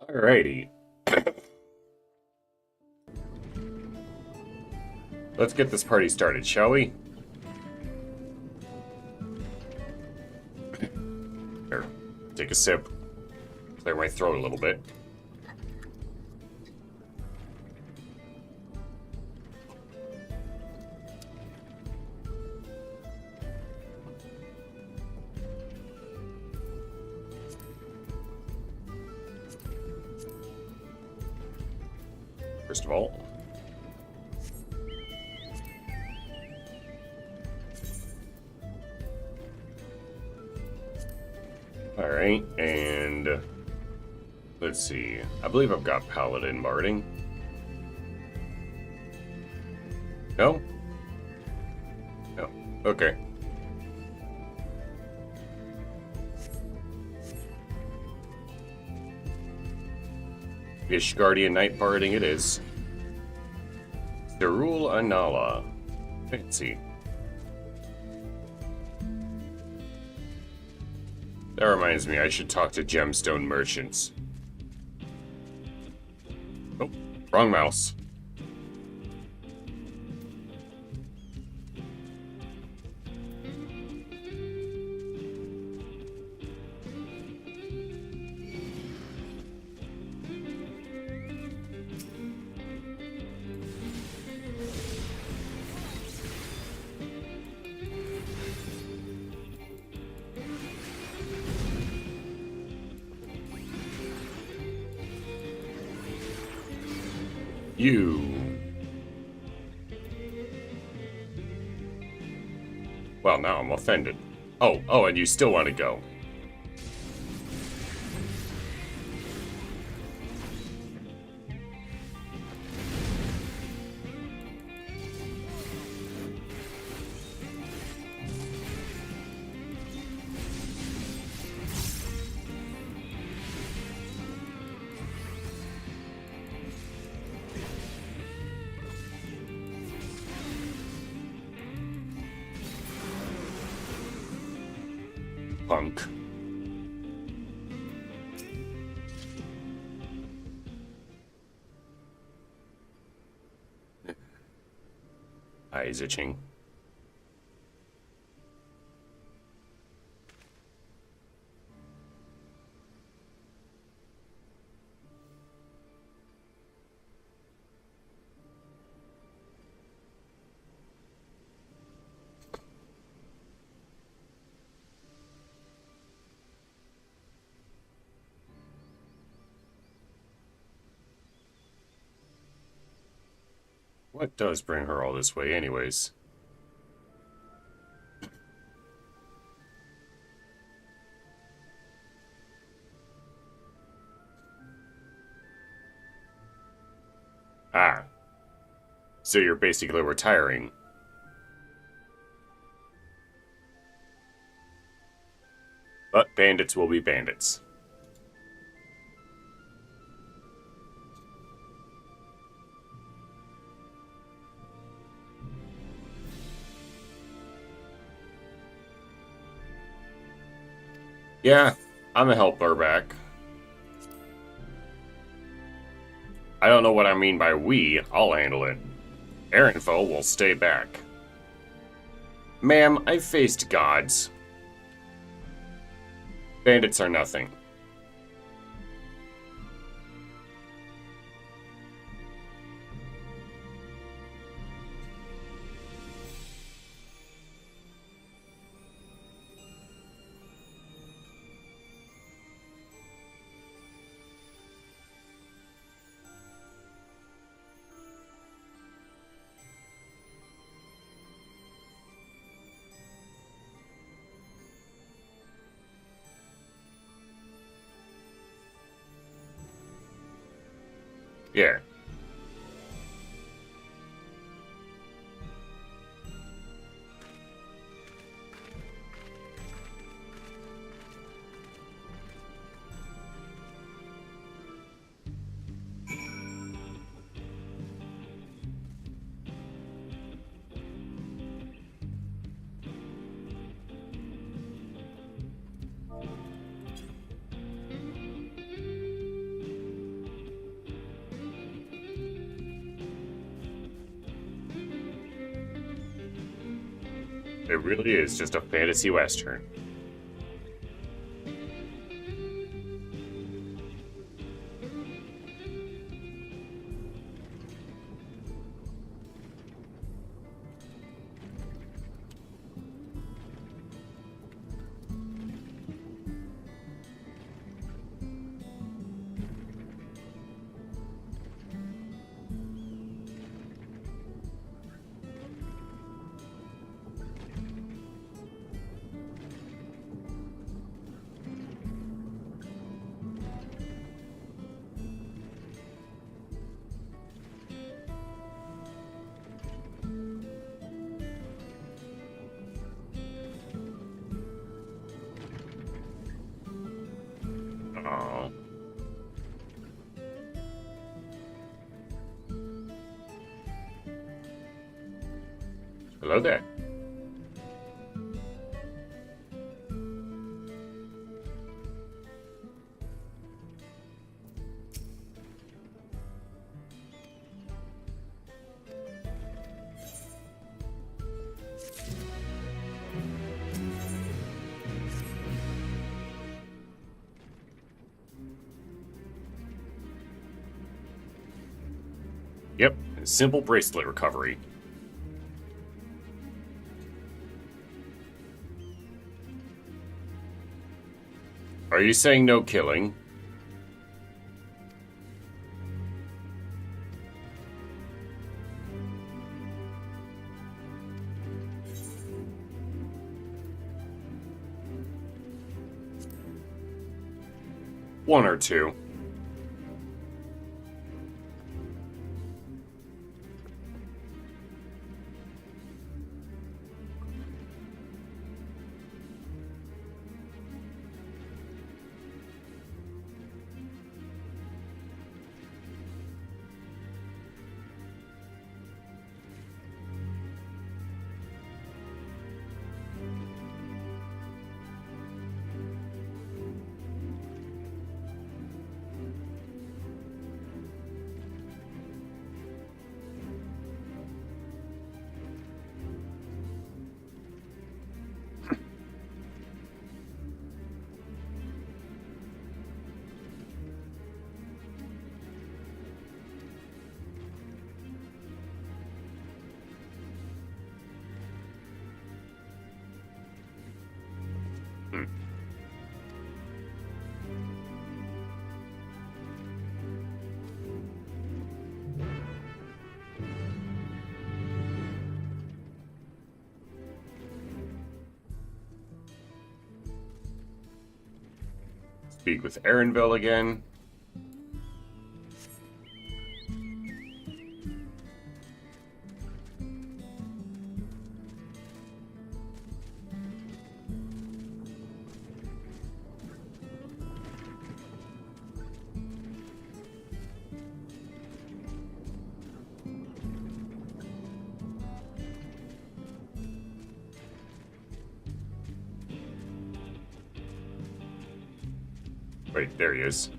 Alrighty. Let's get this party started, shall we? Here, take a sip. Clear my throat a little bit. First of all, alright, and let's see. I believe I've got Paladin Barding. No? No. Okay. Ishgardian Night Barding it is. Darul Anala. Fancy. That reminds me, I should talk to gemstone merchants. Oh, wrong mouse. Well, now I'm offended. Oh, and you still want to go. Punk. Eyes itching. What does bring her all this way anyways? Ah. So you're basically retiring. But bandits will be bandits. Yeah, I'm a helper back. I don't know what I mean by we. I'll handle it. Air info will stay back. Ma'am, I've faced gods. Bandits are nothing. Yeah. It really is just a fantasy western. Oh. Hello there. Yep, simple bracelet recovery. Are you saying no killing? One or two. Speak with Erinville again. Wait, there he is.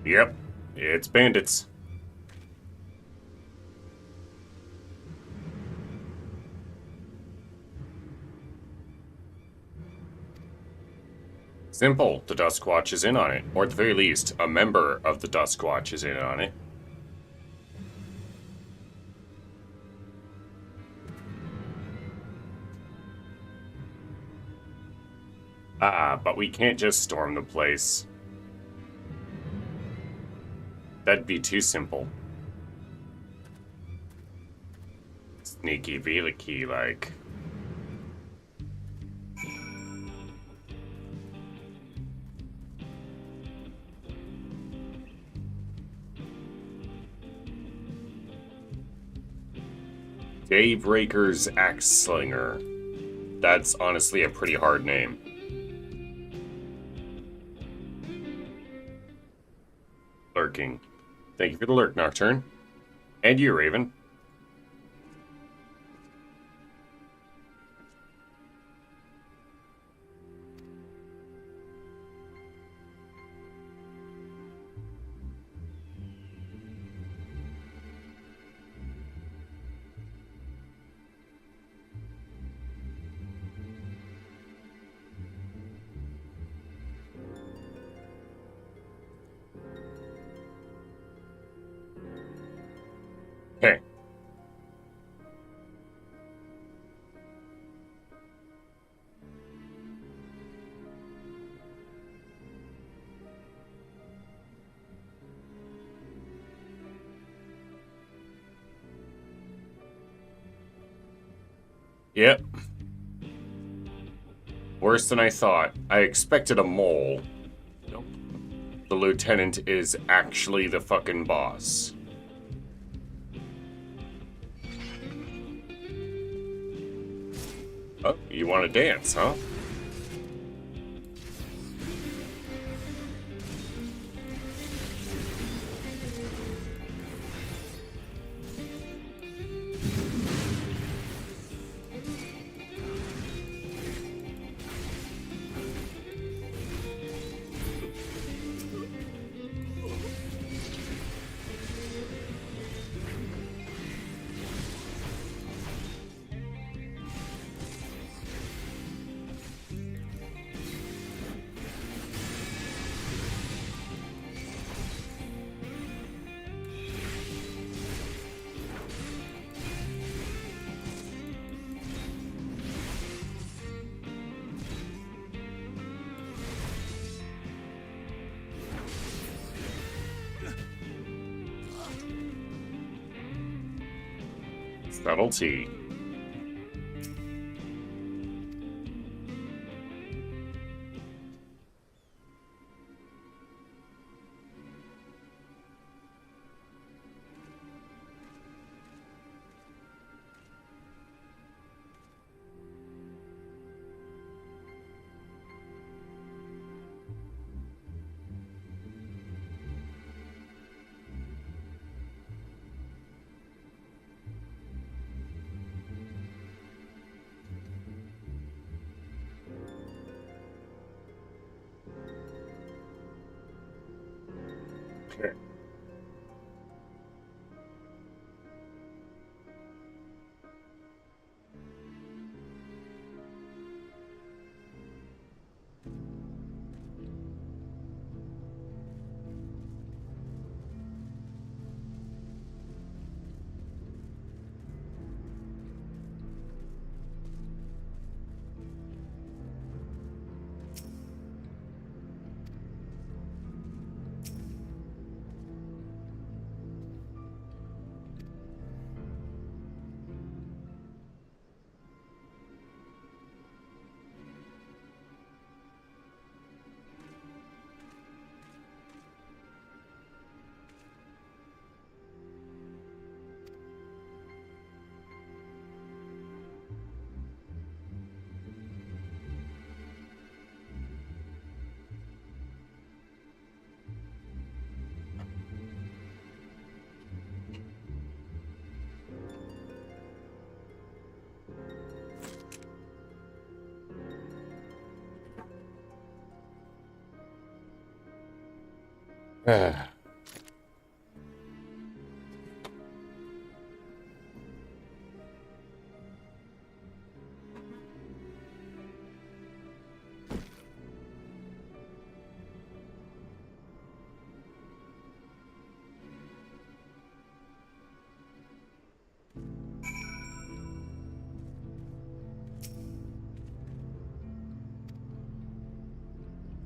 Yep, it's bandits. Simple, the Duskwatch is in on it. Or at the very least, a member of the Duskwatch is in on it. But we can't just storm the place. That'd be too simple. Sneaky Veliki, like. Dave Raker's Axe Slinger. That's honestly a pretty hard name. Lurking. Thank you for the lurk, Nocturne. And you, Raven. Hey. Yep. Worse than I thought. I expected a mole. Nope. The lieutenant is actually the fucking boss. Oh, you want to dance, huh? Subtlety.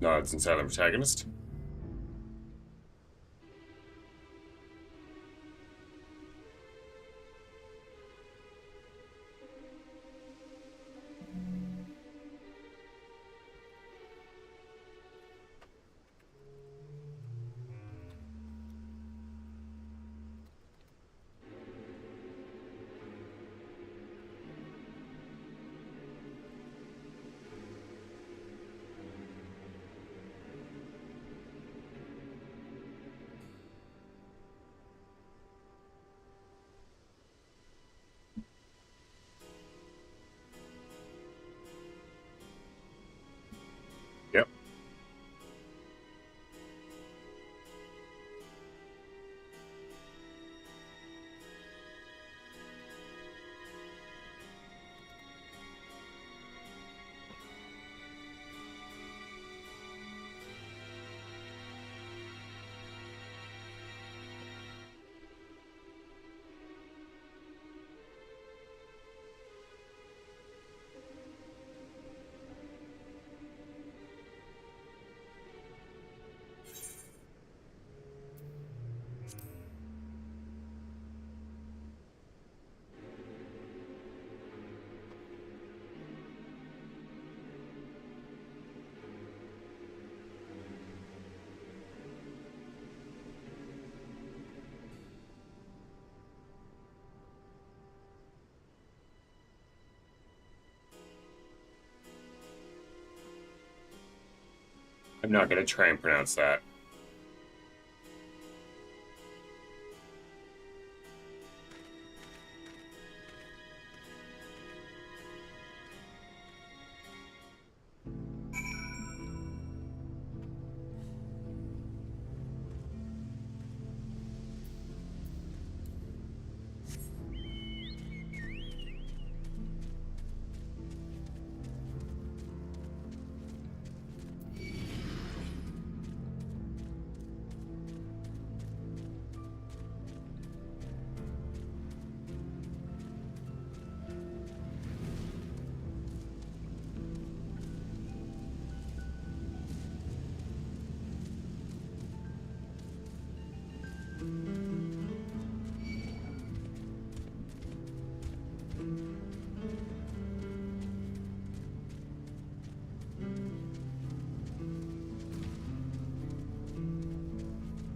Nods inside the protagonist. Yep. I'm not going to try and pronounce that.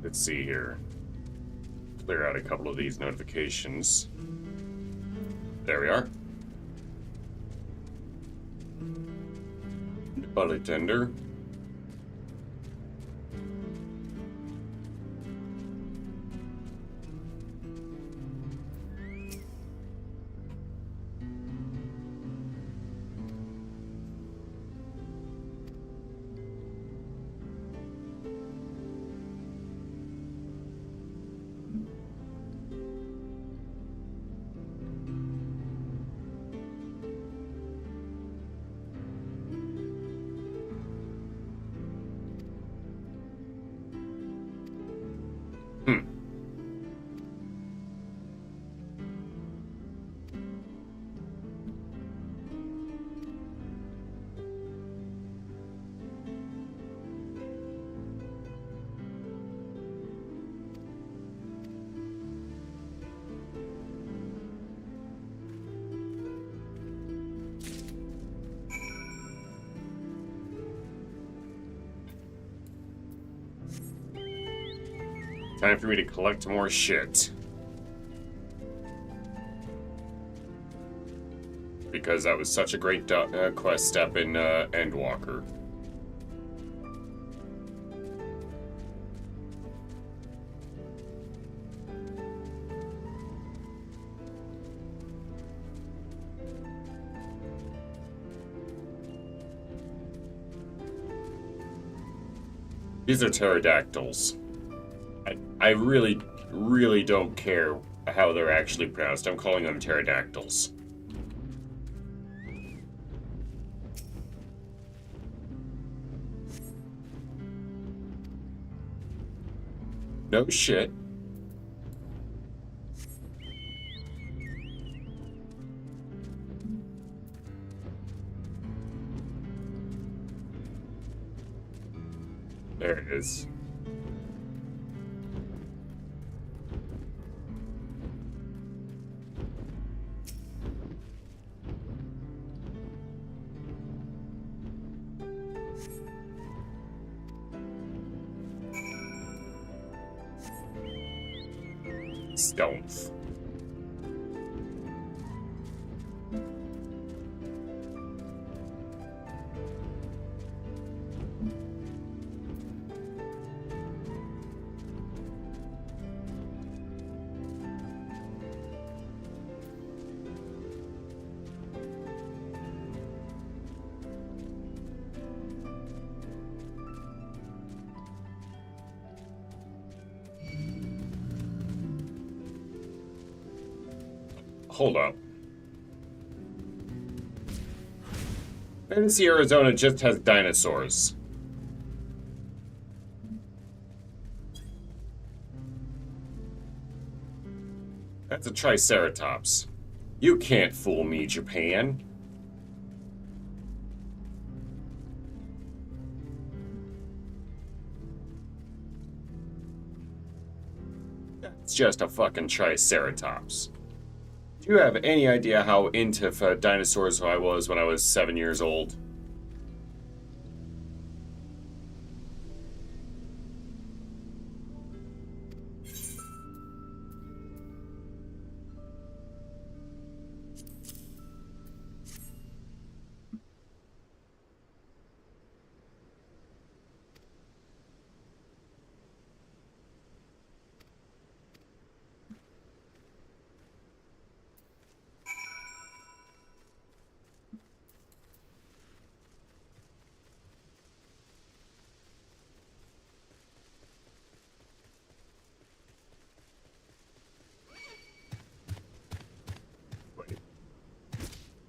Let's see here. Clear out a couple of these notifications. There we are. Bullet tender. Hmm. Time for me to collect more shit. Because that was such a great quest step in Endwalker. These are pterodactyls. I really, really don't care how they're actually pronounced. I'm calling them pterodactyls. No shit. There it is. Stealth. Hold up. Fantasy Arizona just has dinosaurs. That's a Triceratops. You can't fool me, Japan. That's just a fucking Triceratops. Do you have any idea how into dinosaurs I was when I was 7 years old?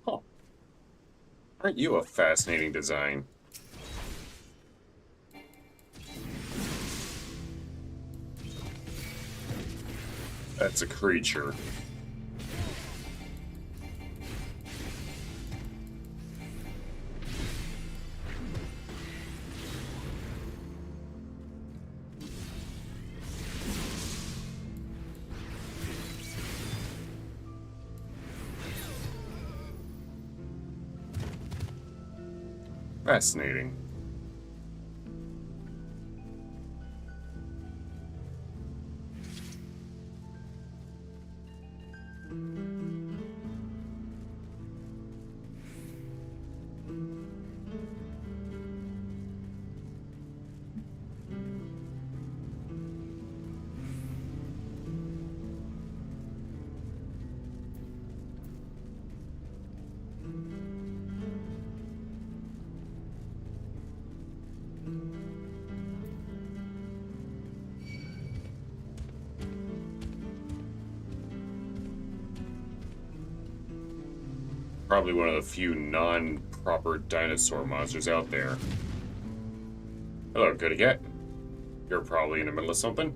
Huh. Aren't you a fascinating design? That's a creature. Fascinating. Probably one of the few non-proper dinosaur monsters out there. Hello, good to get. You're probably in the middle of something.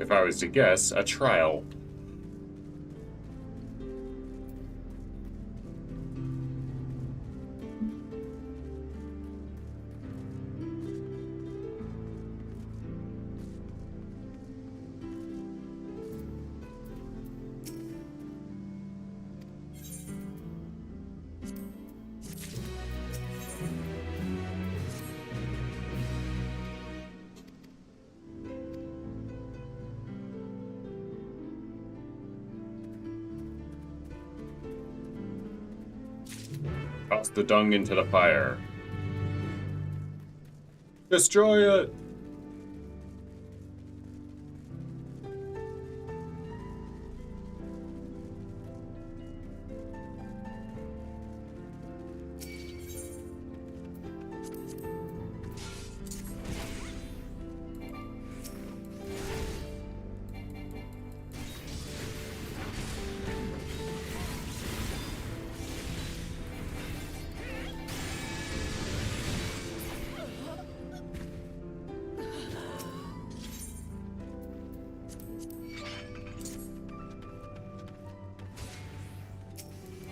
if I was to guess, a trial. Toss the dung into the fire. Destroy it!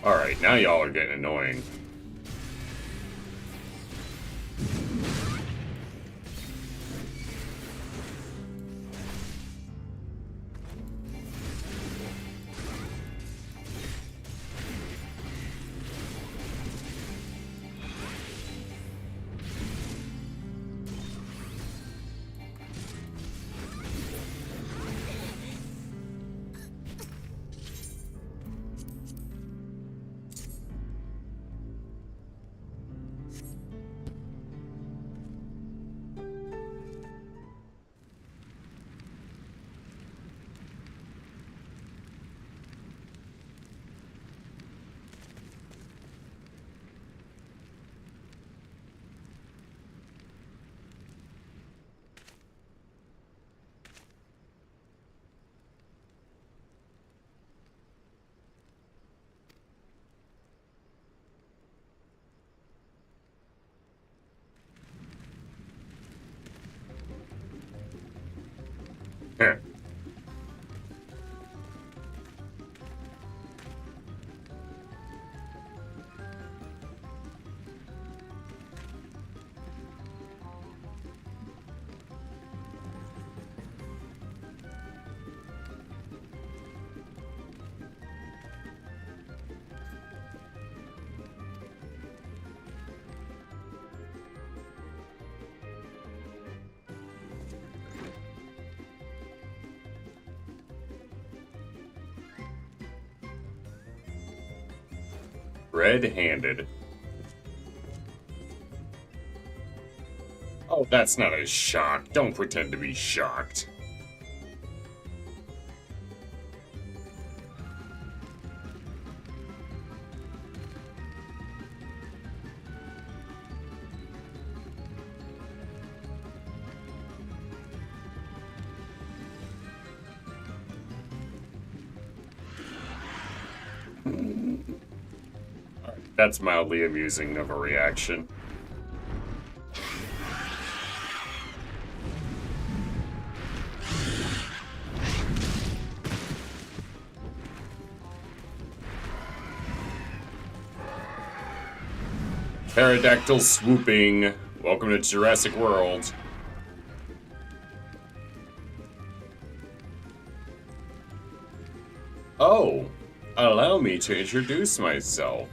Alright, now y'all are getting annoying. Heh. Red-handed. Oh, that's not a shock. Don't pretend to be shocked. That's mildly amusing of a reaction. Pterodactyl swooping. Welcome to Jurassic World. Oh, allow me to introduce myself.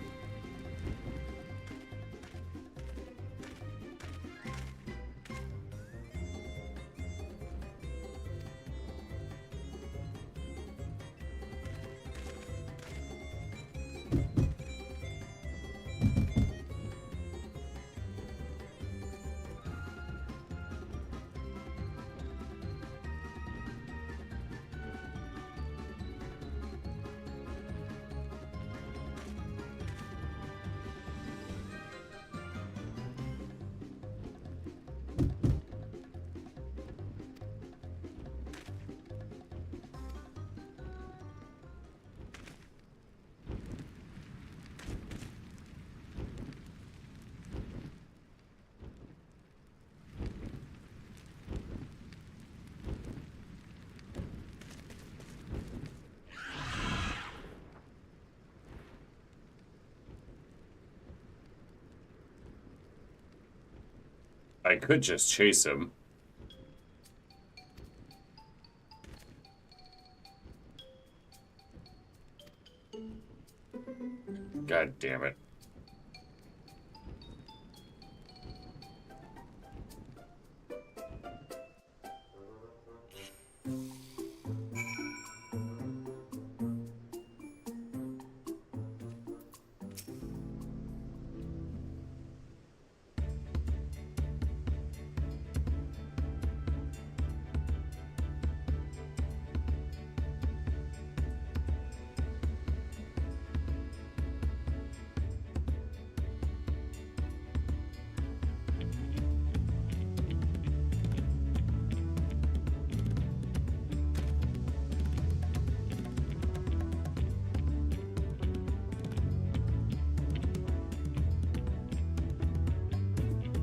I could just chase him. God damn it.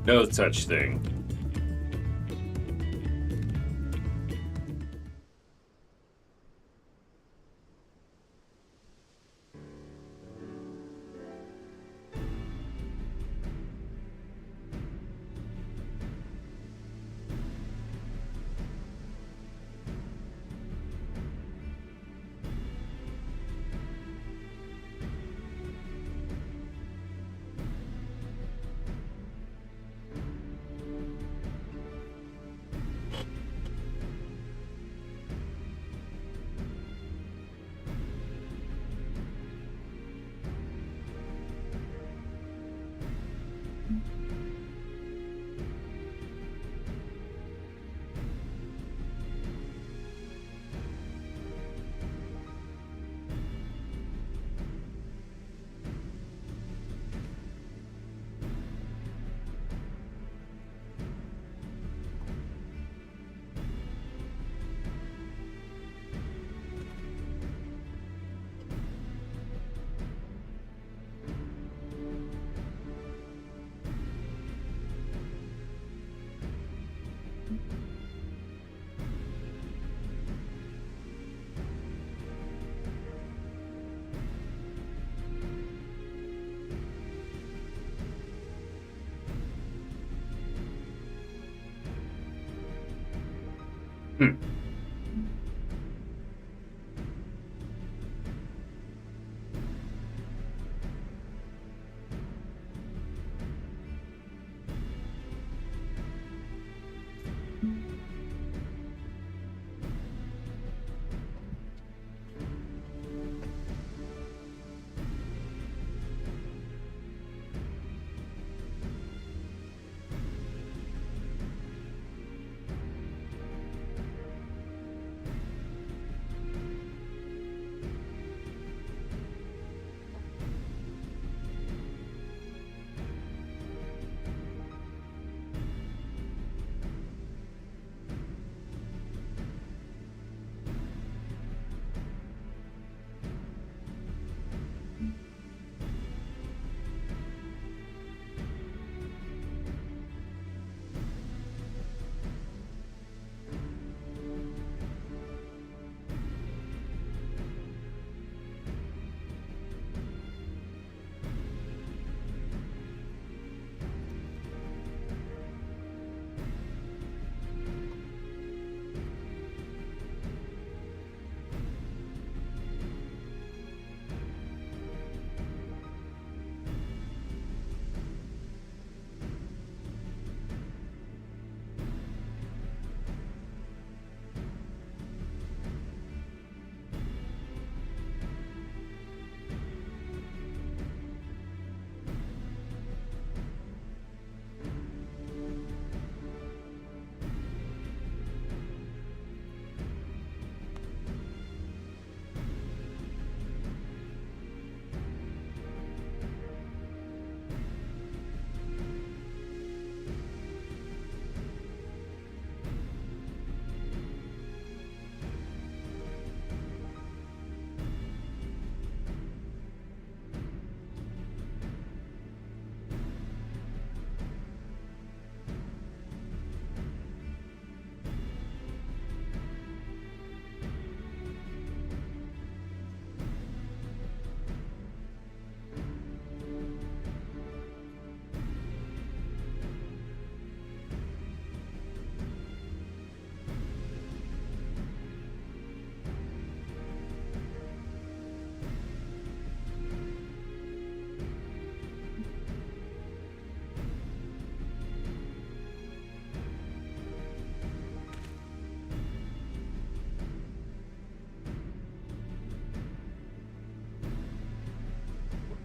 No such thing. Hmm.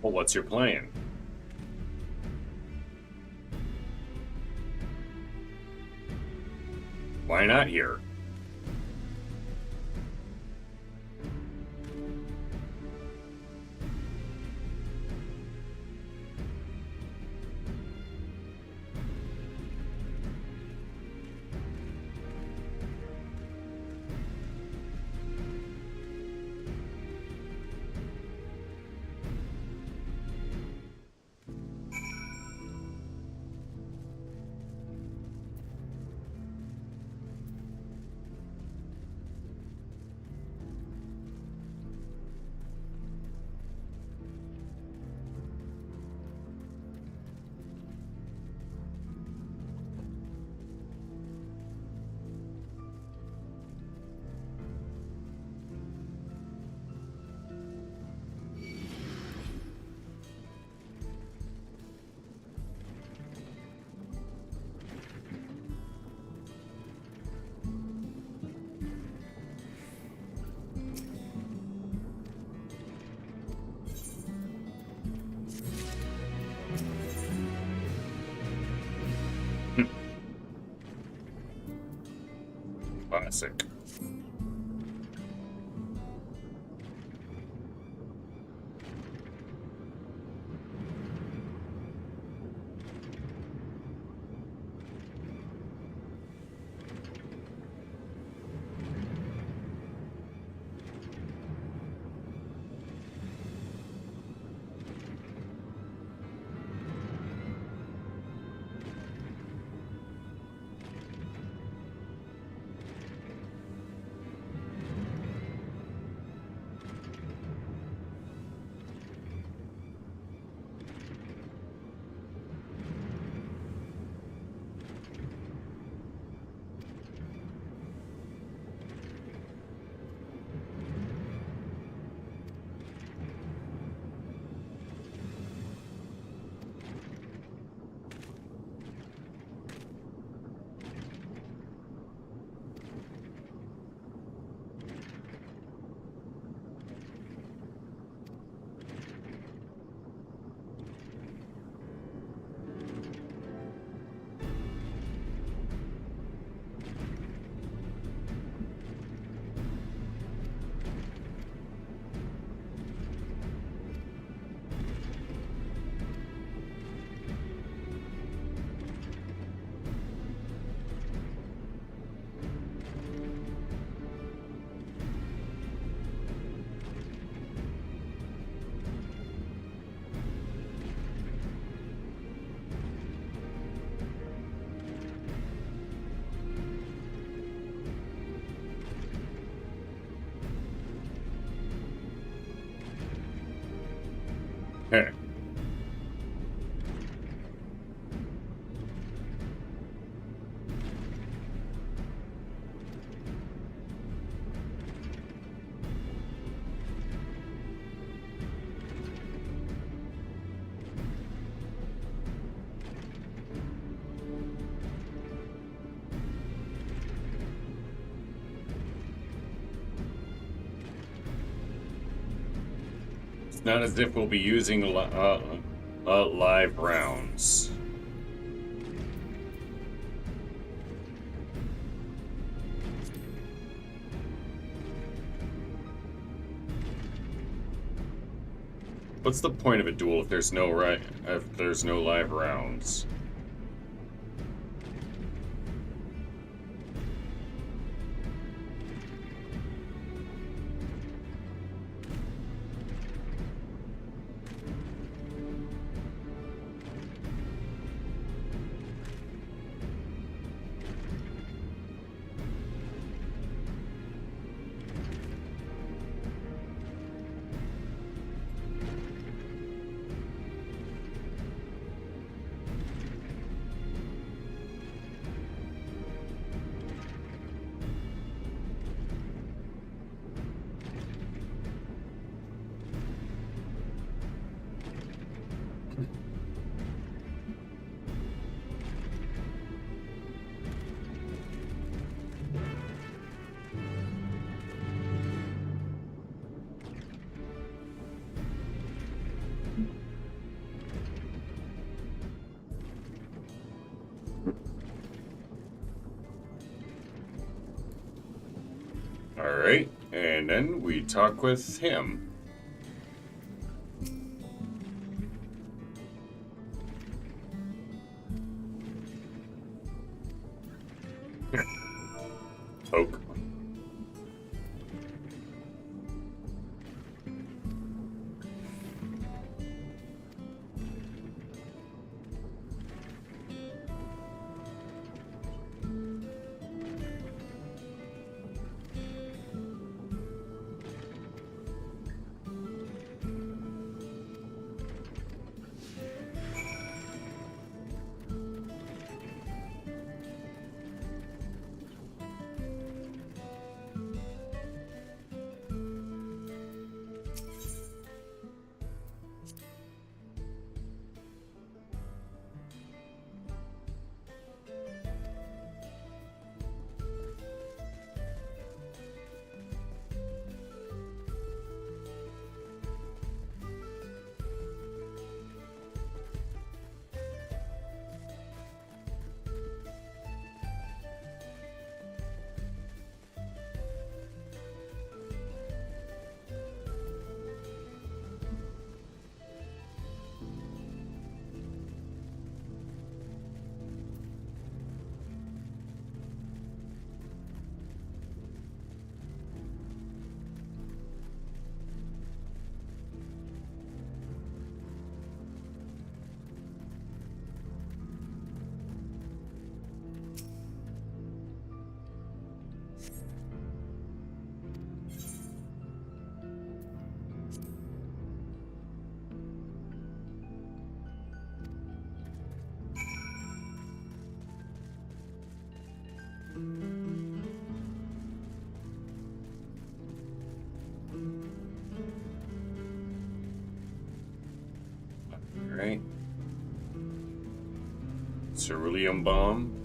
Well, what's your plan? Why not here? Classic. Hey. It's not as if we'll be using live rounds. What's the point of a duel if there's no live rounds? Alright, and then we talk with him. Here. Poke. Alright. Cerulean bomb.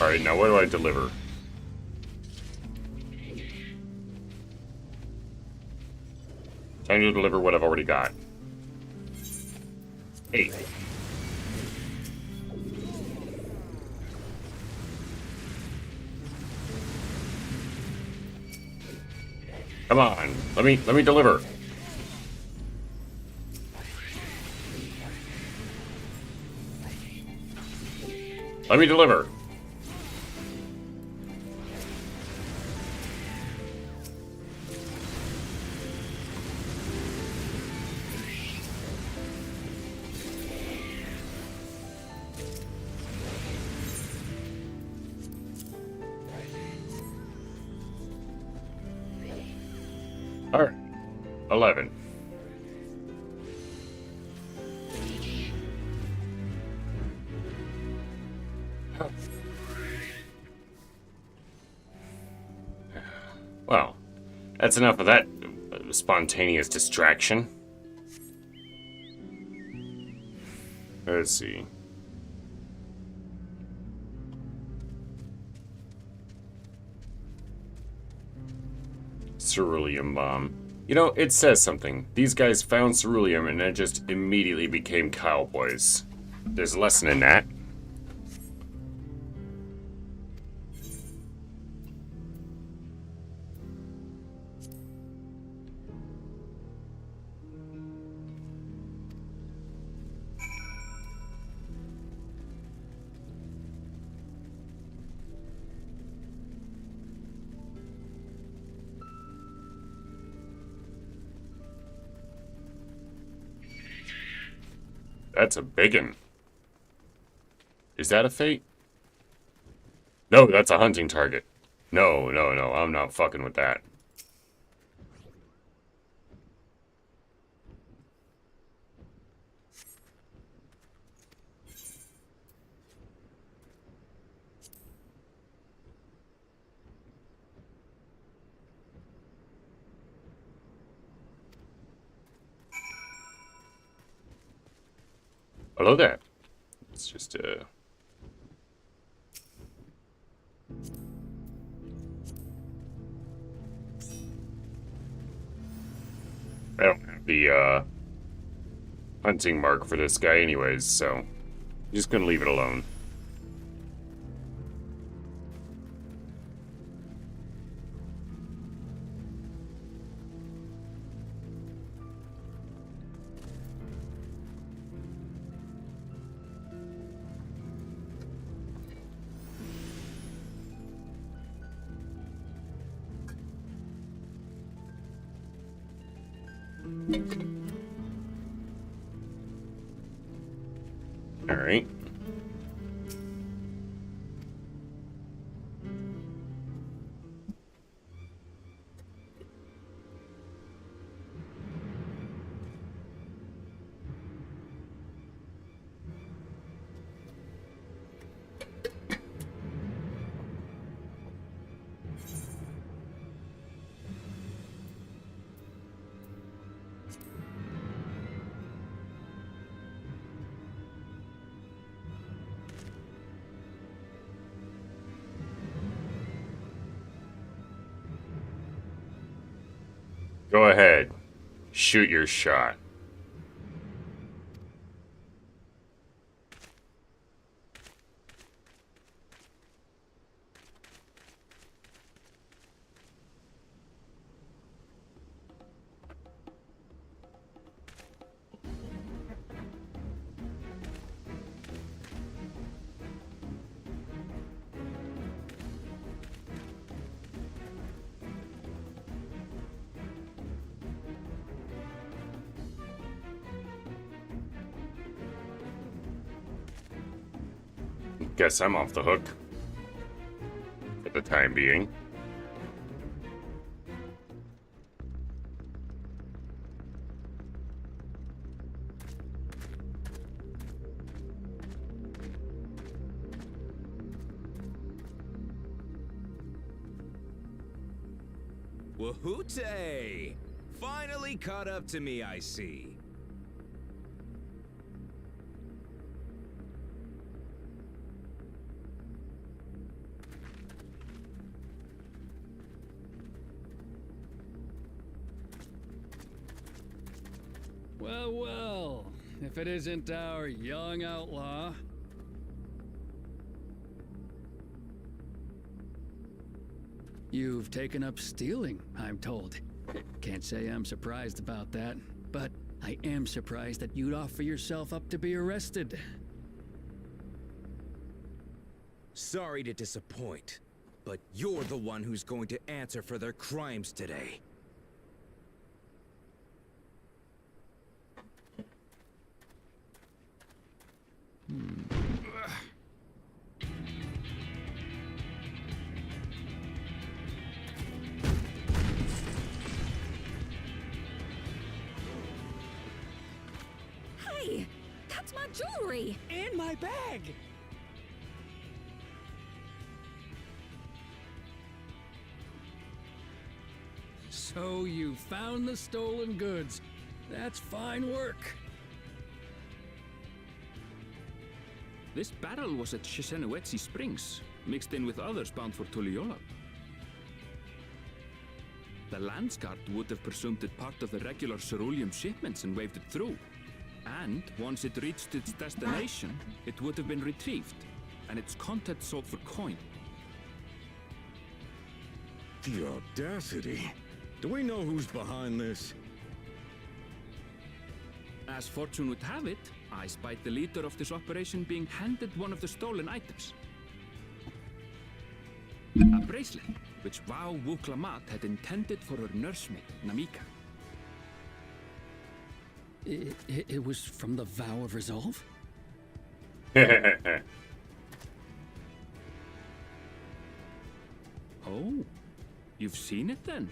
Alright, now what do I deliver? Time to deliver what I've already got. 8. Come on, let me deliver. Let me deliver. Alright. 11. Well, that's enough of that spontaneous distraction. Let's see. Cerulean bomb. You know, it says something. These guys found ceruleum and it just immediately became cowboys. There's a lesson in that. That's a biggin. Is that a fate? No, that's a hunting target. No, I'm not fucking with that. Hello there. It's just I don't have the hunting mark for this guy anyways, so I'm just gonna leave it alone. All right. Go ahead. Shoot your shot. Guess I'm off the hook. For the time being. Wahoote! Finally caught up to me, I see. Well, well, if it isn't our young outlaw. You've taken up stealing, I'm told. Can't say I'm surprised about that, but I am surprised that you'd offer yourself up to be arrested. Sorry to disappoint, but you're the one who's going to answer for their crimes today. That's my jewelry! And my bag! So you found the stolen goods. That's fine work. This barrel was at Shenanigans Springs, mixed in with others bound for Tuliyola. The Landsguard would have presumed it part of the regular ceruleum shipments and waved it through. And once it reached its destination, it would have been retrieved, and its contents sold for coin. The audacity. Do we know who's behind this? As fortune would have it, I spied the leader of this operation being handed one of the stolen items. A bracelet, which Vau Wuklamat had intended for her nursemaid, Namika. It was from the Vow of Resolve? Oh, you've seen it then?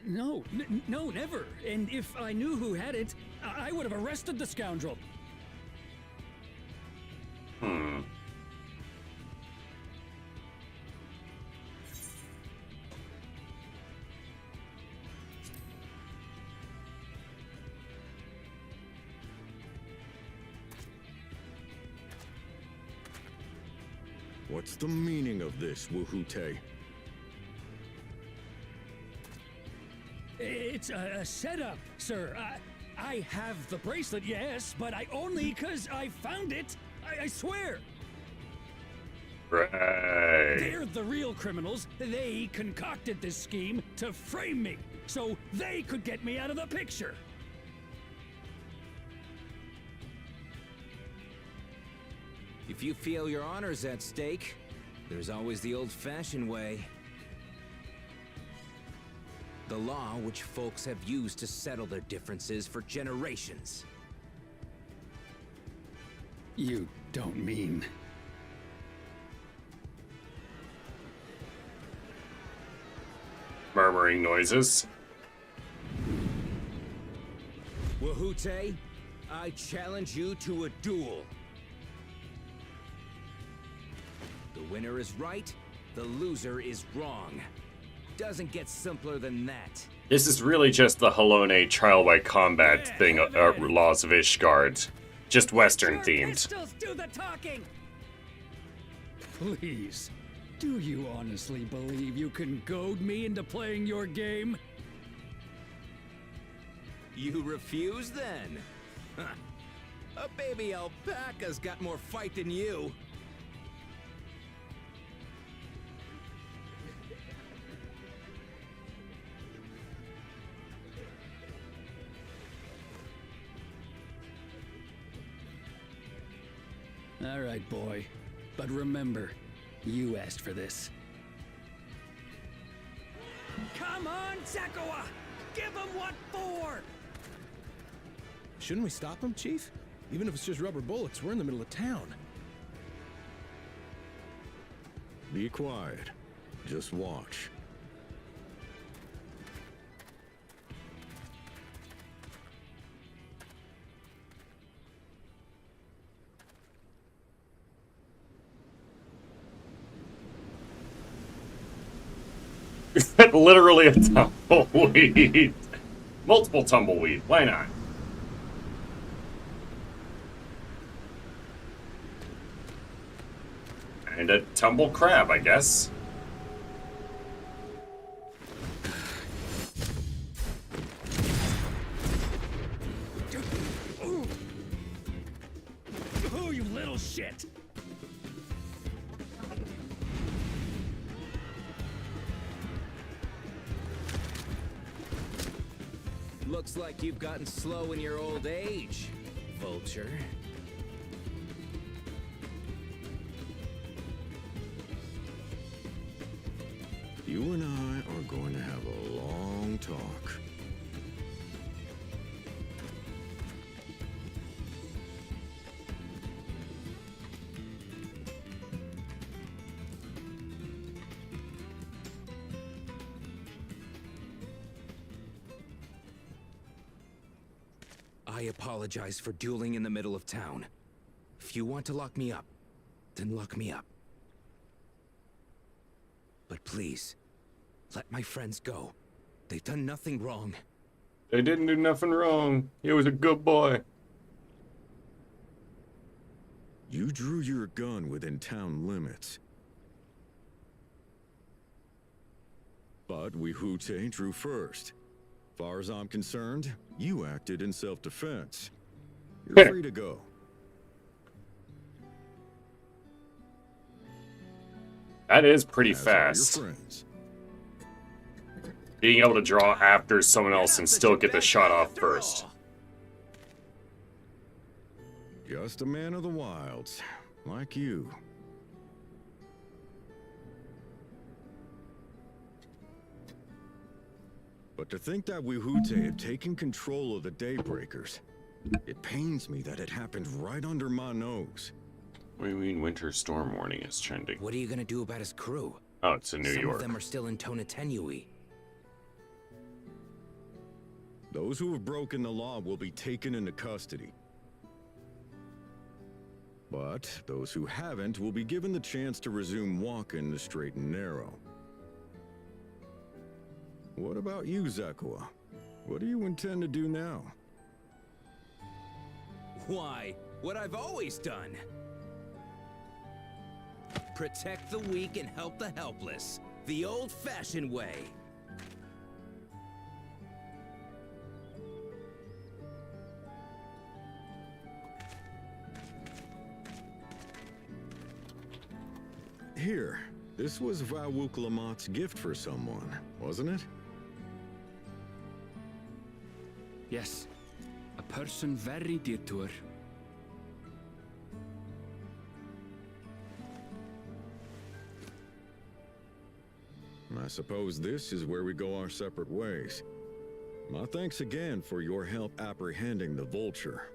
No, no, never. And if I knew who had it, I would have arrested the scoundrel. What's the meaning of this, Wuhute? It's a setup, sir. I have the bracelet, yes, but I only 'cause I found it. I swear. Right. They're the real criminals. They concocted this scheme to frame me, so they could get me out of the picture. If you feel your honor's at stake, there's always the old-fashioned way. The law which folks have used to settle their differences for generations. You don't mean... Murmuring noises. Wuhute, I challenge you to a duel. The winner is right, the loser is wrong. Doesn't get simpler than that. This is really just the Halone trial by combat thing, Laws of Ishgard. Just Western themed. Pistols do the talking! Please, do you honestly believe you can goad me into playing your game? You refuse then? Huh. A baby alpaca's got more fight than you. All right, boy. But remember, you asked for this. Come on, Zakawa! Give him what for! Shouldn't we stop him, Chief? Even if it's just rubber bullets, we're in the middle of town. Be quiet. Just watch. Literally a tumbleweed. Multiple tumbleweed. Why not? And a tumble crab, I guess. Oh, you little shit! Looks like you've gotten slow in your old age, Vulture. You and I are going to have a long talk. I apologize for dueling in the middle of town. If you want to lock me up, then lock me up. But please, let my friends go. They've done nothing wrong. They didn't do nothing wrong. He was a good boy. You drew your gun within town limits. But Wihute drew first. Far as I'm concerned, you acted in self-defense. You're free to go. That is pretty As are your fast. friends. Being able to draw after someone else and still get the shot off first. Just a man of the wilds, like you. But to think that Wihute had taken control of the Daybreakers, it pains me that it happened right under my nose. What do you mean winter storm warning is trending? What are you gonna do about his crew? Oh, it's in New Some York. of them are still in Tonatenui. Those who have broken the law will be taken into custody. But those who haven't will be given the chance to resume walking the straight and narrow. What about you, Zekua? What do you intend to do now? Why? What I've always done. Protect the weak and help the helpless. The old-fashioned way. Here, this was Vawuk Lamot's gift for someone, wasn't it? Yes, a person very dear to her. I suppose this is where we go our separate ways. My thanks again for your help apprehending the vulture.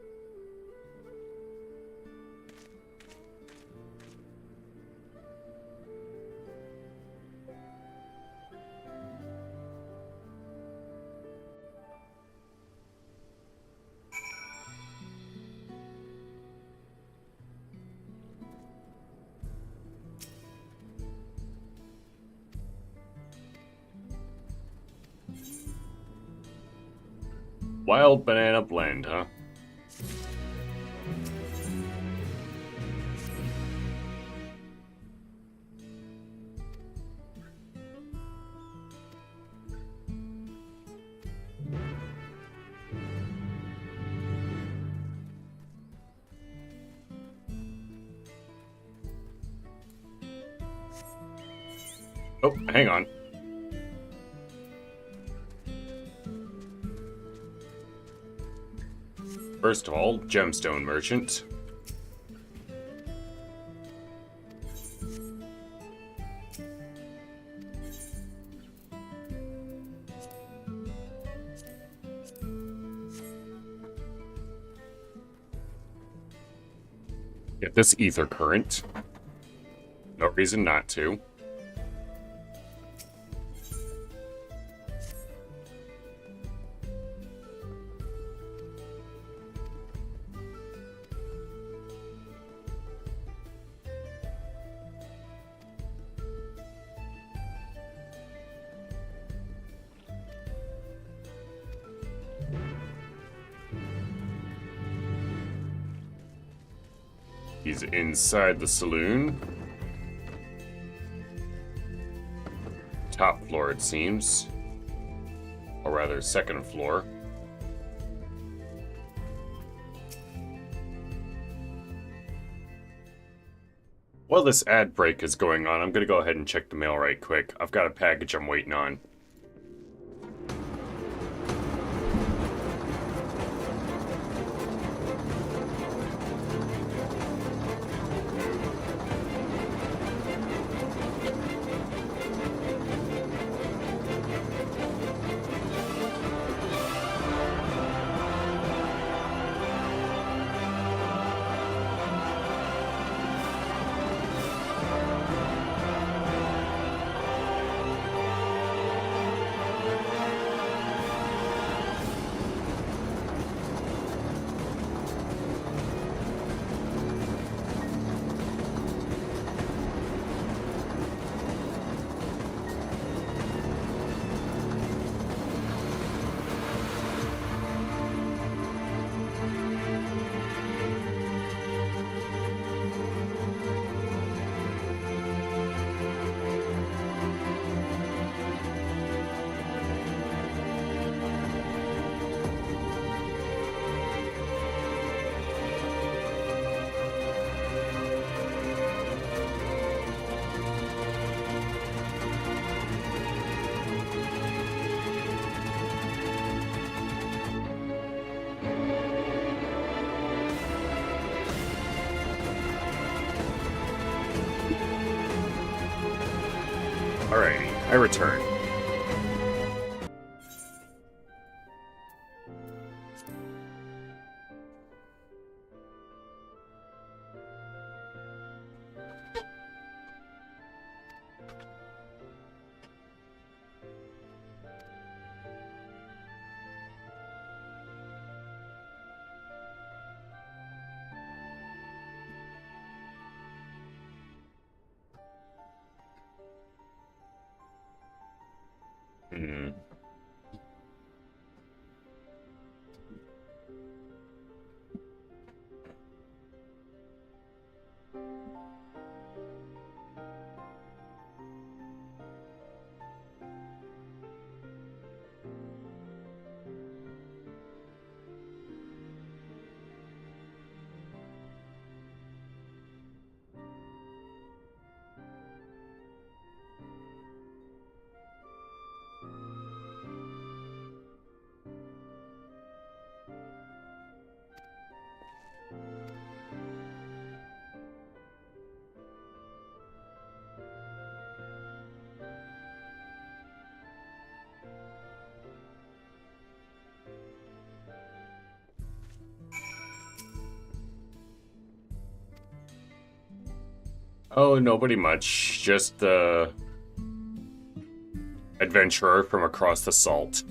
Wild banana blend, huh? Oh, hang on. First of all, gemstone merchant. Get this ether current. No reason not to. He's inside the saloon. Top floor, it seems. Or rather, second floor. While this ad break is going on, I'm gonna go ahead and check the mail right quick. I've got a package I'm waiting on. I return. Hmm. Oh, nobody much. Just the adventurer from across the salt.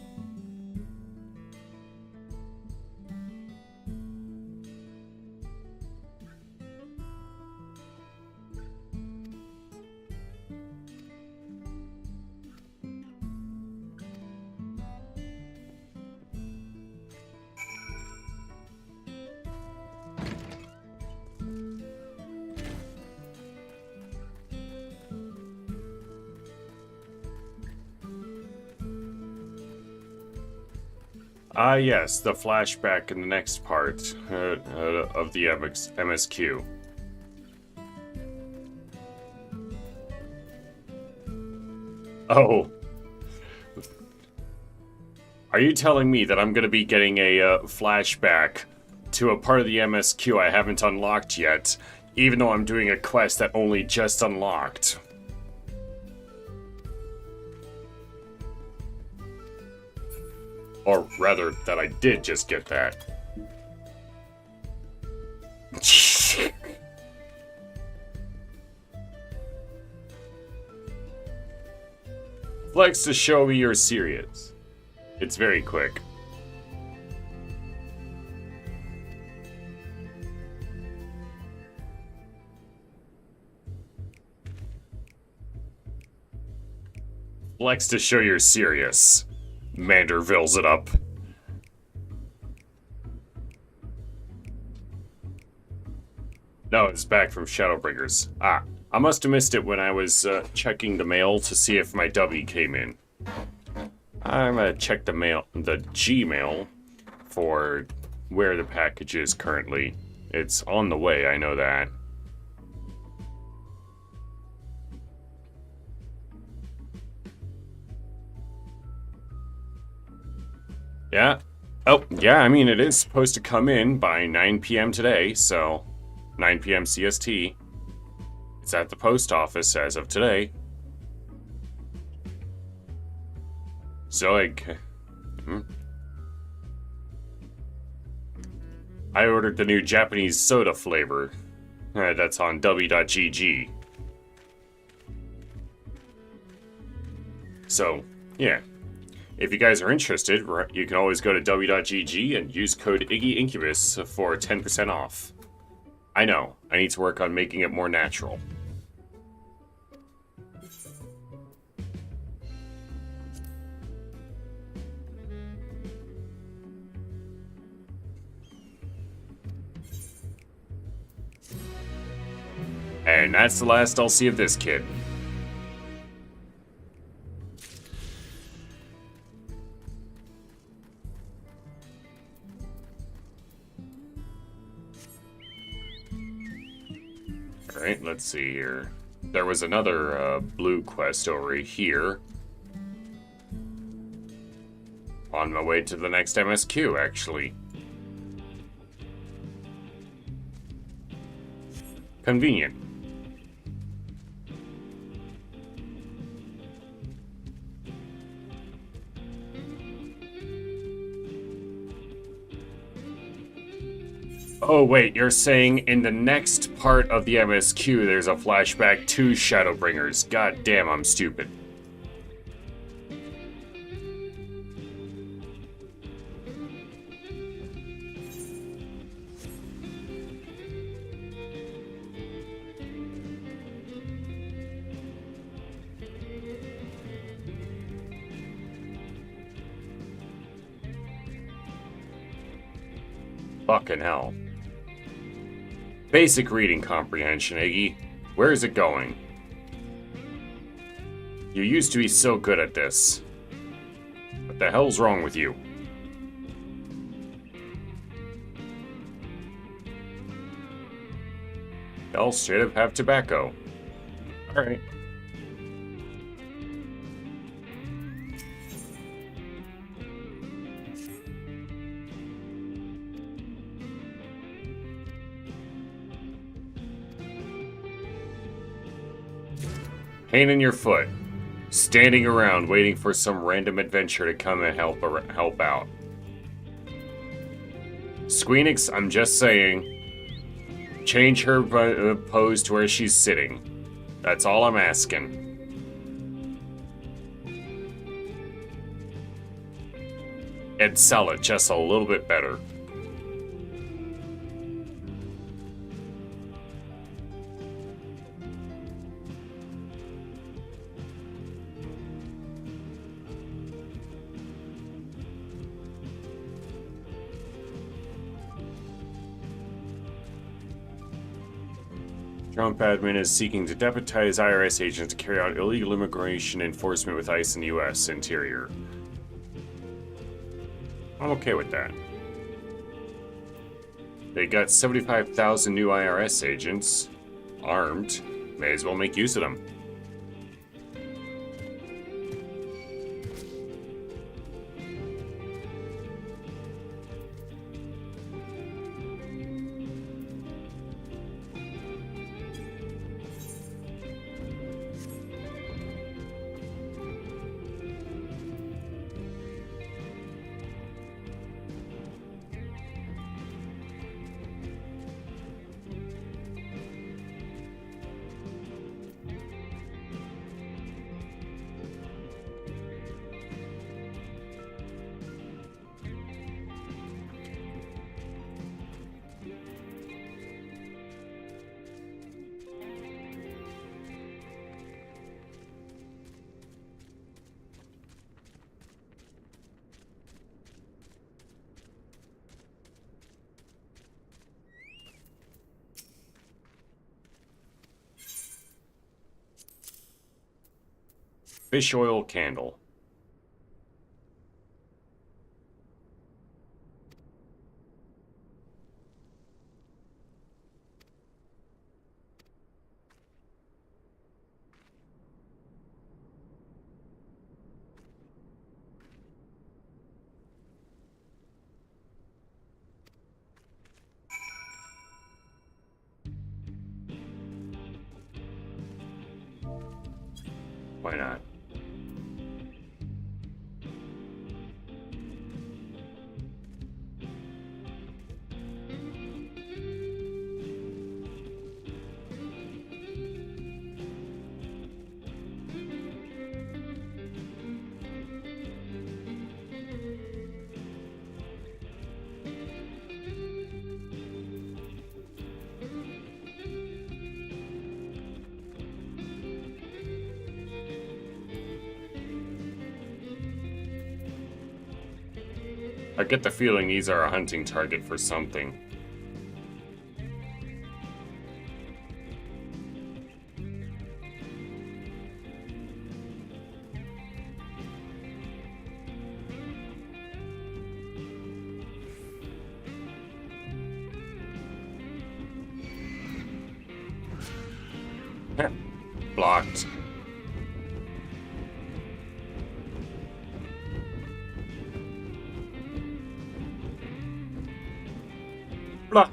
Ah, yes, the flashback in the next part of the MSQ. Oh. Are you telling me that I'm going to be getting a flashback to a part of the MSQ I haven't unlocked yet, even though I'm doing a quest that only just unlocked? Or rather, that I did just get that. Flex to show me you're serious. It's very quick. Flex to show you're serious. Mandervilles it up. No, it's back from Shadowbringers. Ah, I must have missed it when I was checking the mail to see if my W came in. I'm gonna check the Gmail, for where the package is currently. It's on the way, I know that. Yeah. Oh, yeah, I mean, it is supposed to come in by 9 p.m. today, so 9 p.m. CST. It's at the post office as of today. So, like, I ordered the new Japanese soda flavor. That's on w.gg. So, yeah. If you guys are interested, you can always go to w.gg and use code IGGYIncubus for 10% off. I know, I need to work on making it more natural. And that's the last I'll see of this kid. Alright, let's see here. There was another blue quest over here. On my way to the next MSQ, actually. Convenient. Oh wait, you're saying in the next part of the MSQ there's a flashback to Shadowbringers. God damn, I'm stupid. Fucking hell. Basic reading comprehension, Iggy. Where is it going? You used to be so good at this. What the hell's wrong with you? Y'all straight up have tobacco. Alright. Pain in your foot. Standing around waiting for some random adventure to come and help out. Squeenix, I'm just saying, change her pose to where she's sitting. That's all I'm asking. And sell it just a little bit better. Trump admin is seeking to deputize IRS agents to carry out illegal immigration enforcement with ICE in the U.S. Interior. I'm okay with that. They got 75,000 new IRS agents. Armed. May as well make use of them. Fish oil candle. Why not? I get the feeling these are a hunting target for something. Blocked. Blah.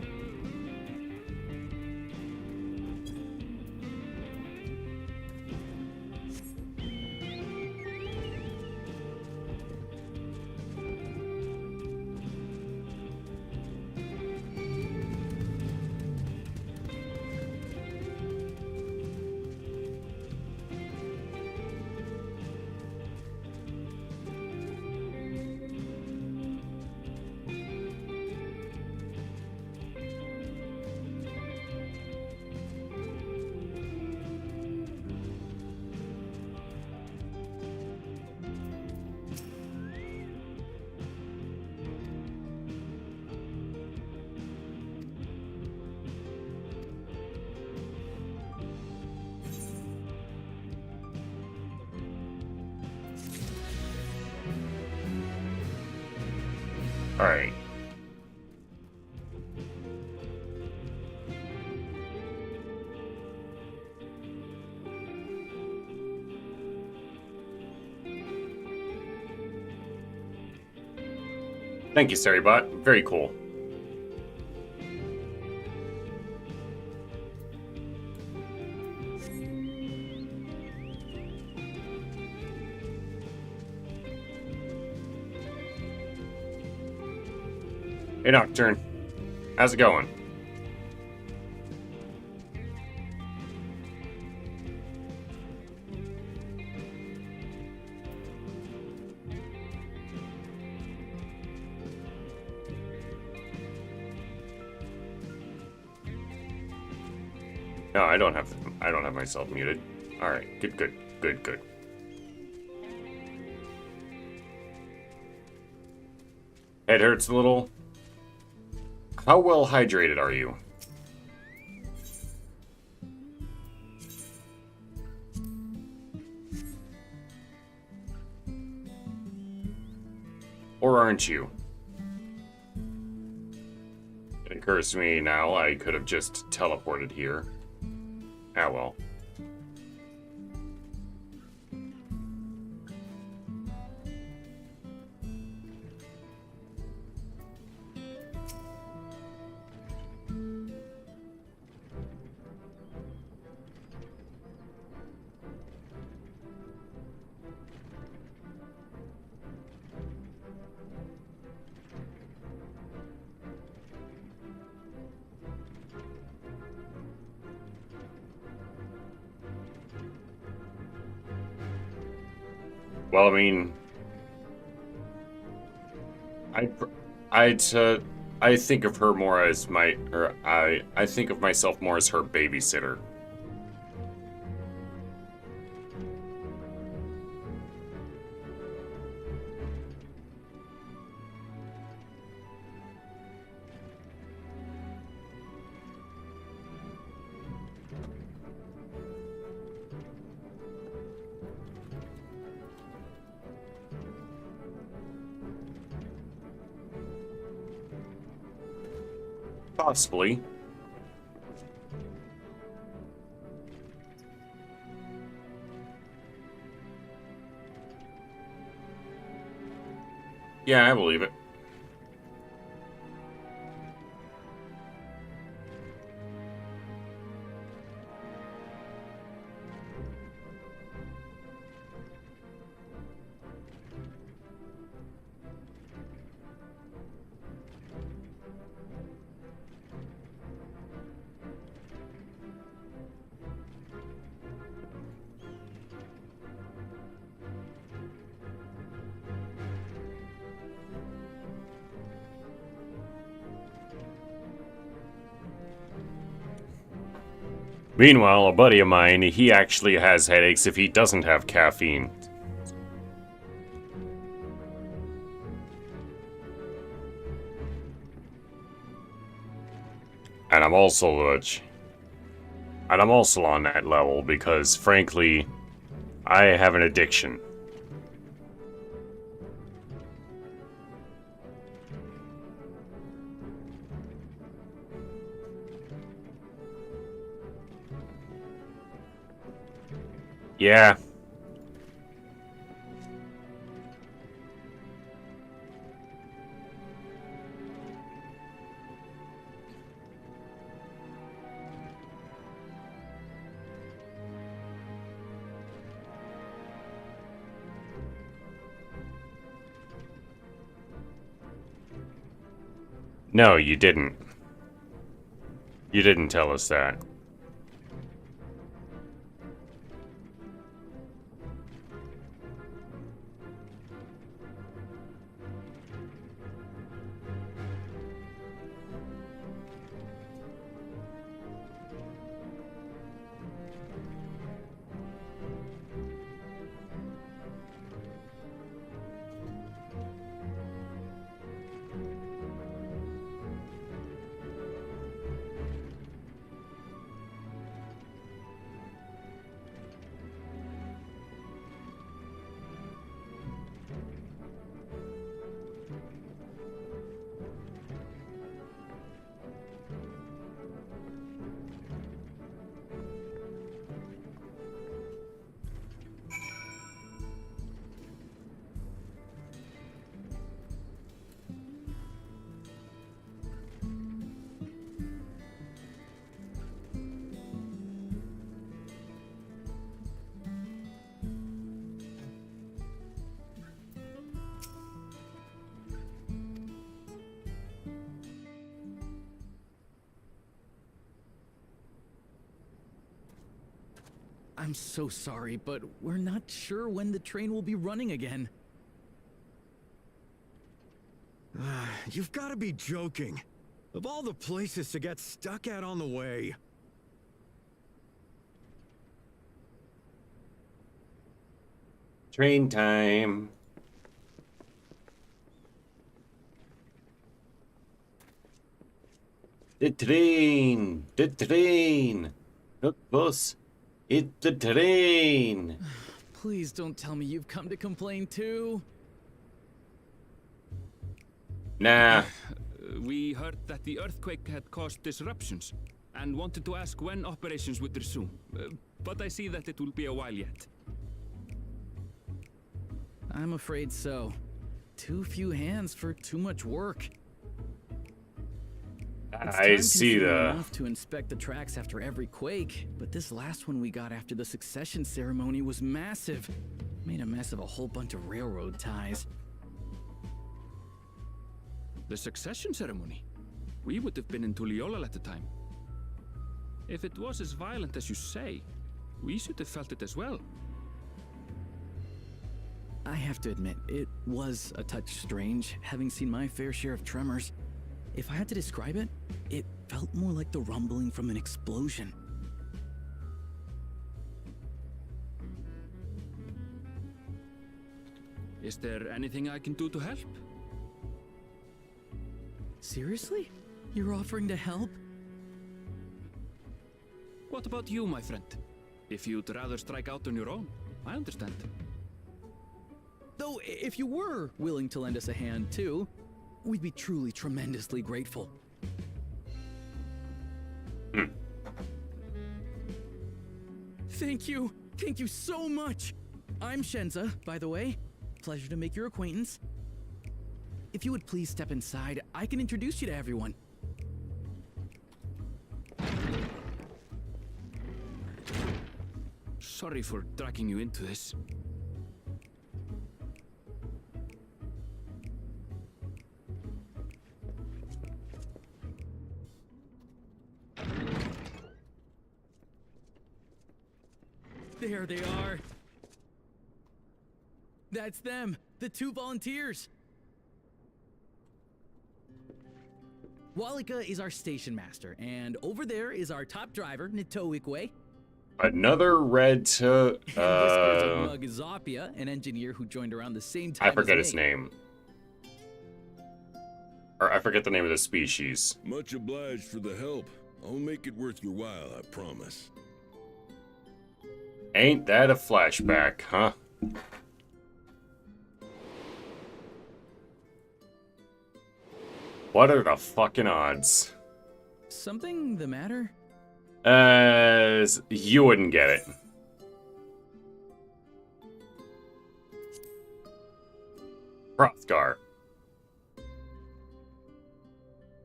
Alright. Thank you, Sarybot. Very cool. Hey, Nocturne. How's it going? No, I don't have myself muted. All right, good. Head hurts a little. How well hydrated are you? Or aren't you? It occurs to me now I could have just teleported here. Ah, well. Well, I mean, I think of her more as I think of myself more as her babysitter. Possibly. Yeah, I believe it. Meanwhile, a buddy of mine, he actually has headaches if he doesn't have caffeine. And I'm also on that level because, frankly, I have an addiction. Yeah. No, you didn't. You didn't tell us that. I'm so sorry, but we're not sure when the train will be running again. You've got to be joking. Of all the places to get stuck at on the way. Train time. The train. The train. Look, boss. It's the train. Please don't tell me you've come to complain too. Nah. We heard that the earthquake had caused disruptions and wanted to ask when operations would resume. But I see that it will be a while yet. I'm afraid so. Too few hands for too much work. I see the... enough to inspect the tracks after every quake, but this last one we got after the succession ceremony was massive. Made a mess of a whole bunch of railroad ties. The succession ceremony? We would have been in Tuliolal at the time. If it was as violent as you say, we should have felt it as well. I have to admit, it was a touch strange, having seen my fair share of tremors. If I had to describe it, it felt more like the rumbling from an explosion. Is there anything I can do to help? Seriously? You're offering to help? What about you, my friend? If you'd rather strike out on your own, I understand. Though, if you were willing to lend us a hand too, we'd be truly tremendously grateful. Thank you. Thank you so much. I'm Shenza, by the way. Pleasure to make your acquaintance. If you would please step inside, I can introduce you to everyone. Sorry for dragging you into this. There they are. That's them, the two volunteers. Walika is our station master, and over there is our top driver, Nitoikwe. Another red to... And this Mug is Zopia, an engineer who joined around the same time I forget as his me. name. Or I forget the name of the species. Much obliged for the help. I'll make it worth your while, I promise. Ain't that a flashback, huh? What are the fucking odds? Something the matter? You wouldn't get it. Hrothgar.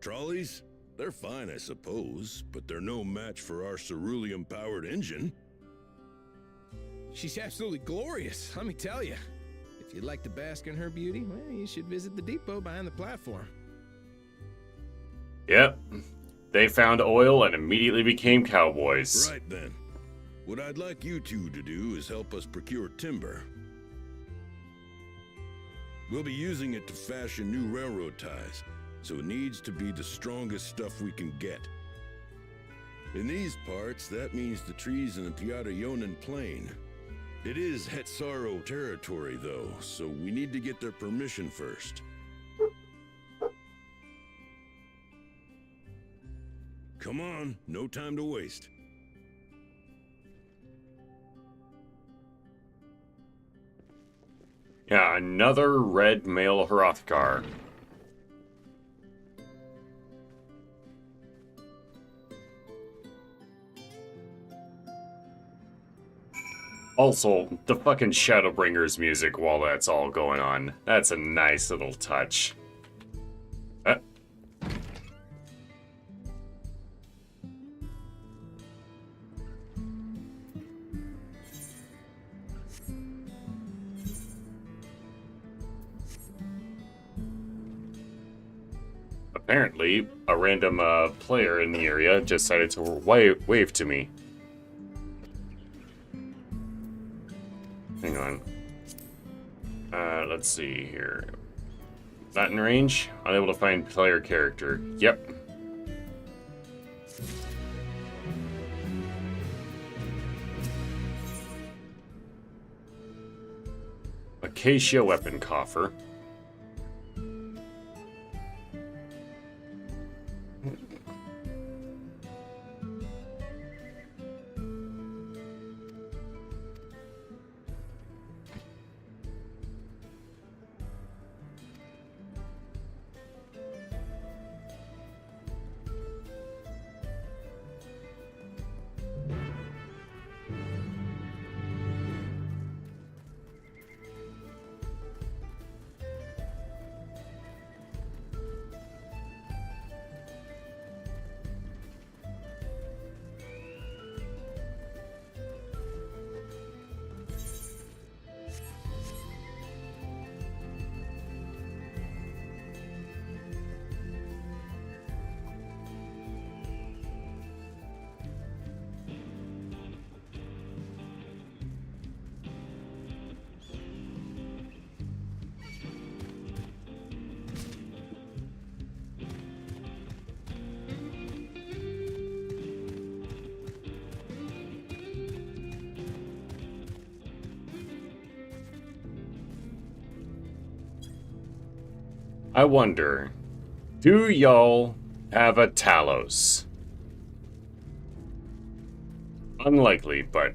Trolleys? They're fine, I suppose, but they're no match for our ceruleum-powered engine. She's absolutely glorious, let me tell you. If you'd like to bask in her beauty, well, you should visit the depot behind the platform. Yep. They found oil and immediately became cowboys. Right then. What I'd like you two to do is help us procure timber. We'll be using it to fashion new railroad ties, so it needs to be the strongest stuff we can get. In these parts, that means the trees in the Piata-Yonan Plain. It is Hetsaro territory, though, so we need to get their permission first. Come on, no time to waste. Yeah, another red male Hrothgar. Also, the fucking Shadowbringers music while that's all going on. That's a nice little touch. Apparently, a random player in the area decided to wave to me. let's see here. Not in range? Unable to find player character. Yep. Acacia weapon coffer. I wonder, do y'all have a Talos? Unlikely, but...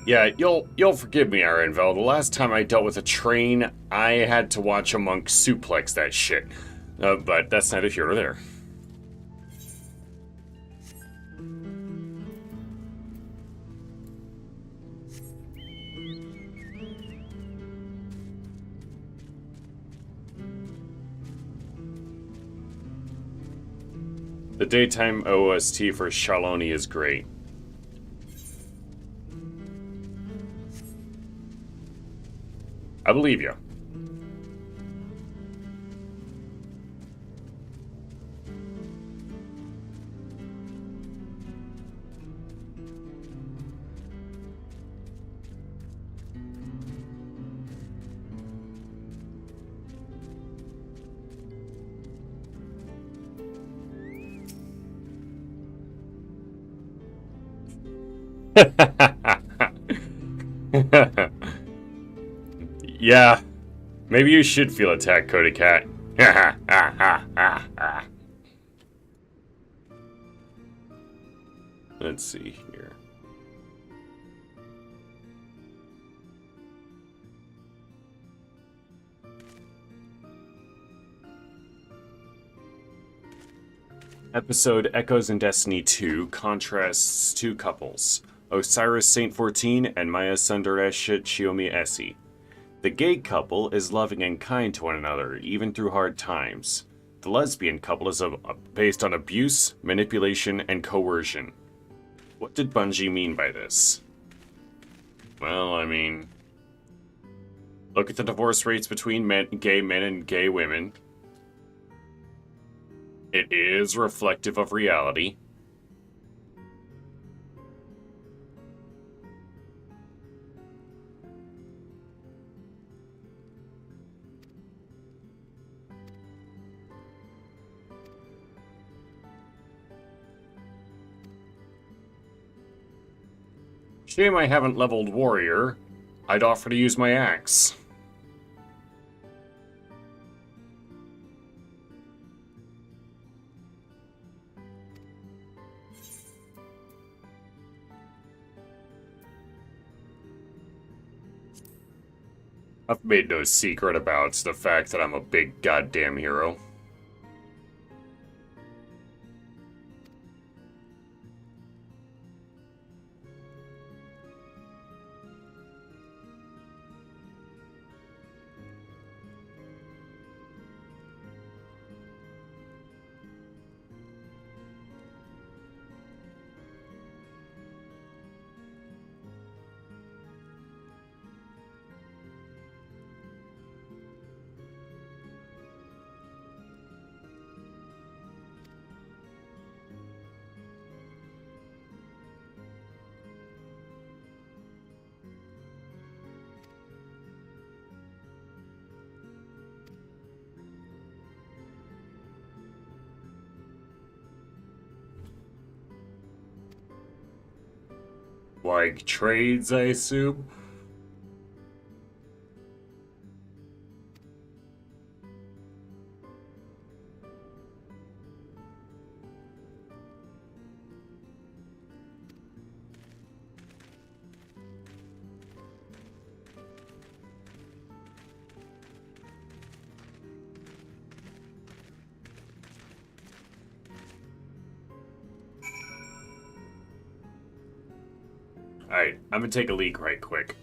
Yeah, you'll forgive me, Arenville. The last time I dealt with a train, I had to watch a monk suplex that shit. But that's neither here nor there. The daytime OST for Shaloni is great. I believe you. Yeah, maybe you should feel attacked, Cody Cat. Let's see here. Episode Echoes in Destiny 2 contrasts two couples, Osiris Saint 14 and Maya Sundaresh Chiomi Essie. The gay couple is loving and kind to one another, even through hard times. The lesbian couple is based on abuse, manipulation, and coercion. What did Bungie mean by this? Well, I mean... look at the divorce rates between gay men and gay women. It is reflective of reality. Shame I haven't leveled warrior. I'd offer to use my axe. I've made no secret about the fact that I'm a big goddamn hero. Like trades, I assume? Alright, I'm gonna take a leak right quick.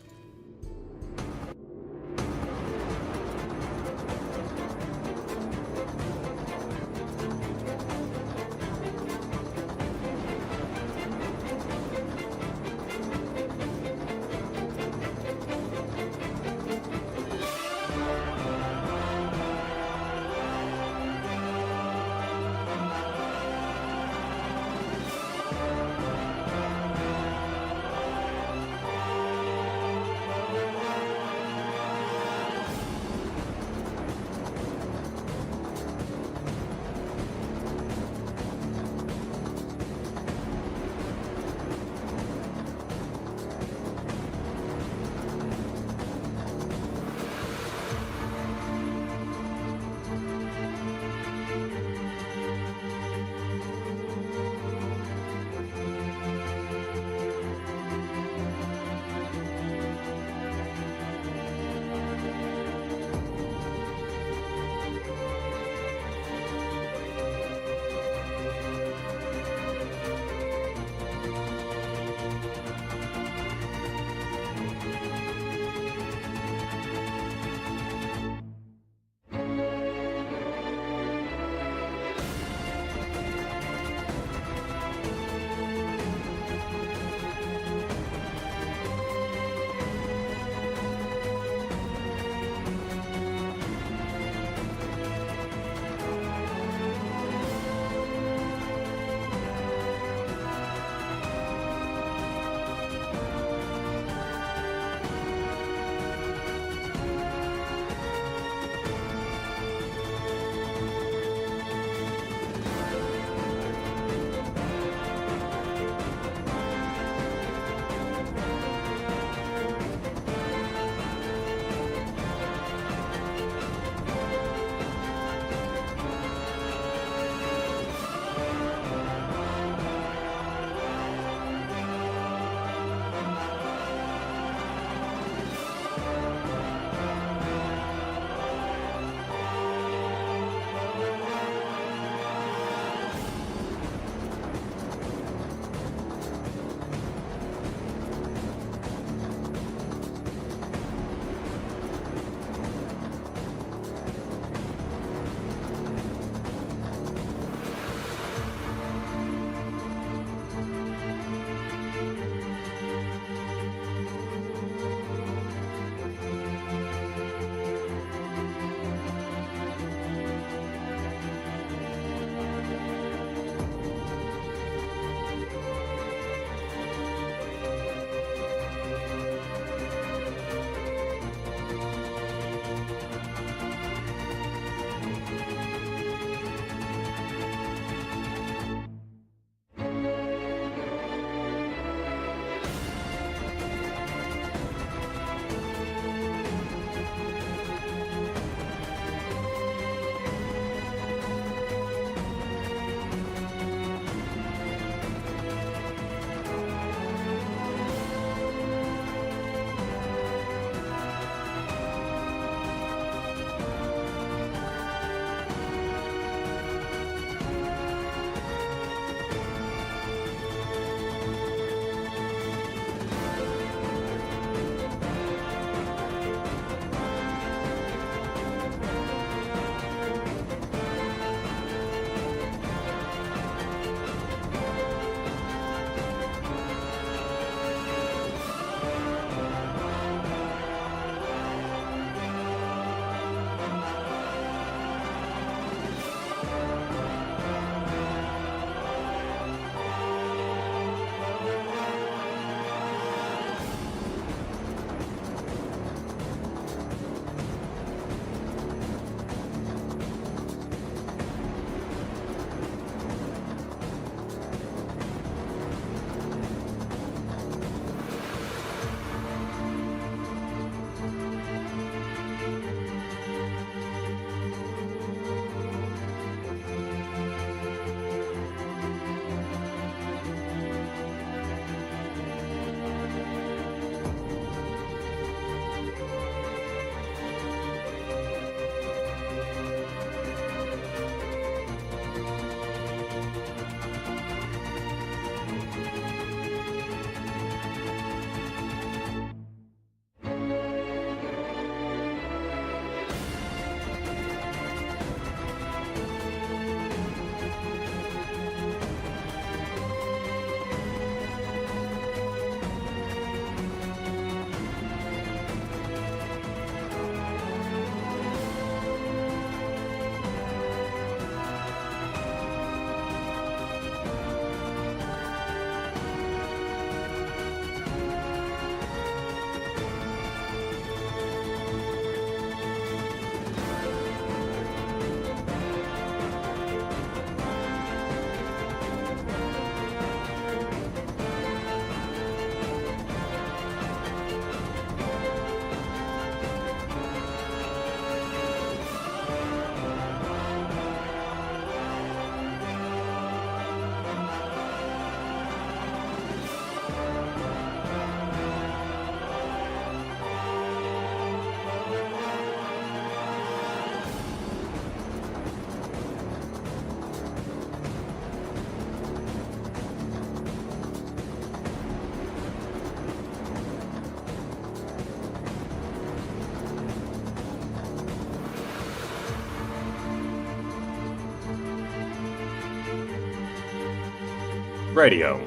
Radio.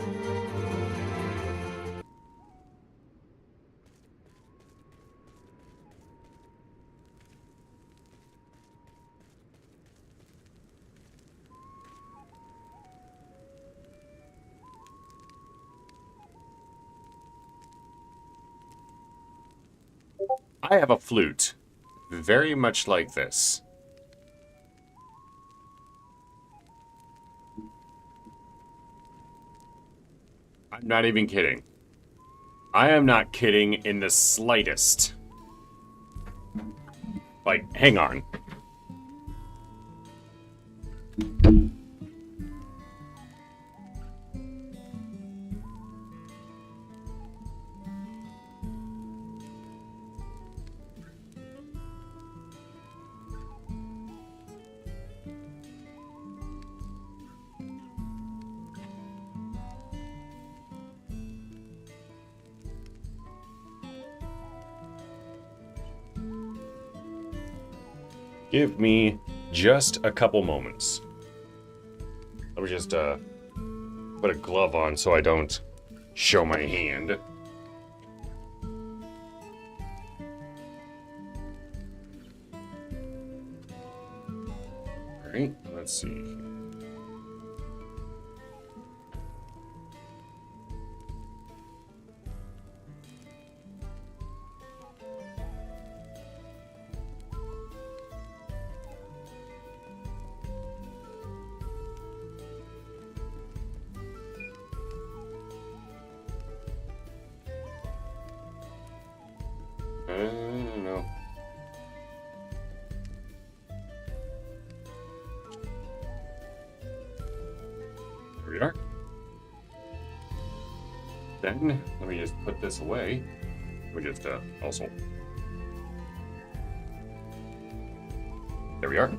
I have a flute, very much like this. I'm not even kidding. I am not kidding in the slightest. Like, hang on. Give me just a couple moments. Let me just put a glove on so I don't show my hand. Alright, let's see. No. There we are. Then, let me just put this away. We just, also. There we are.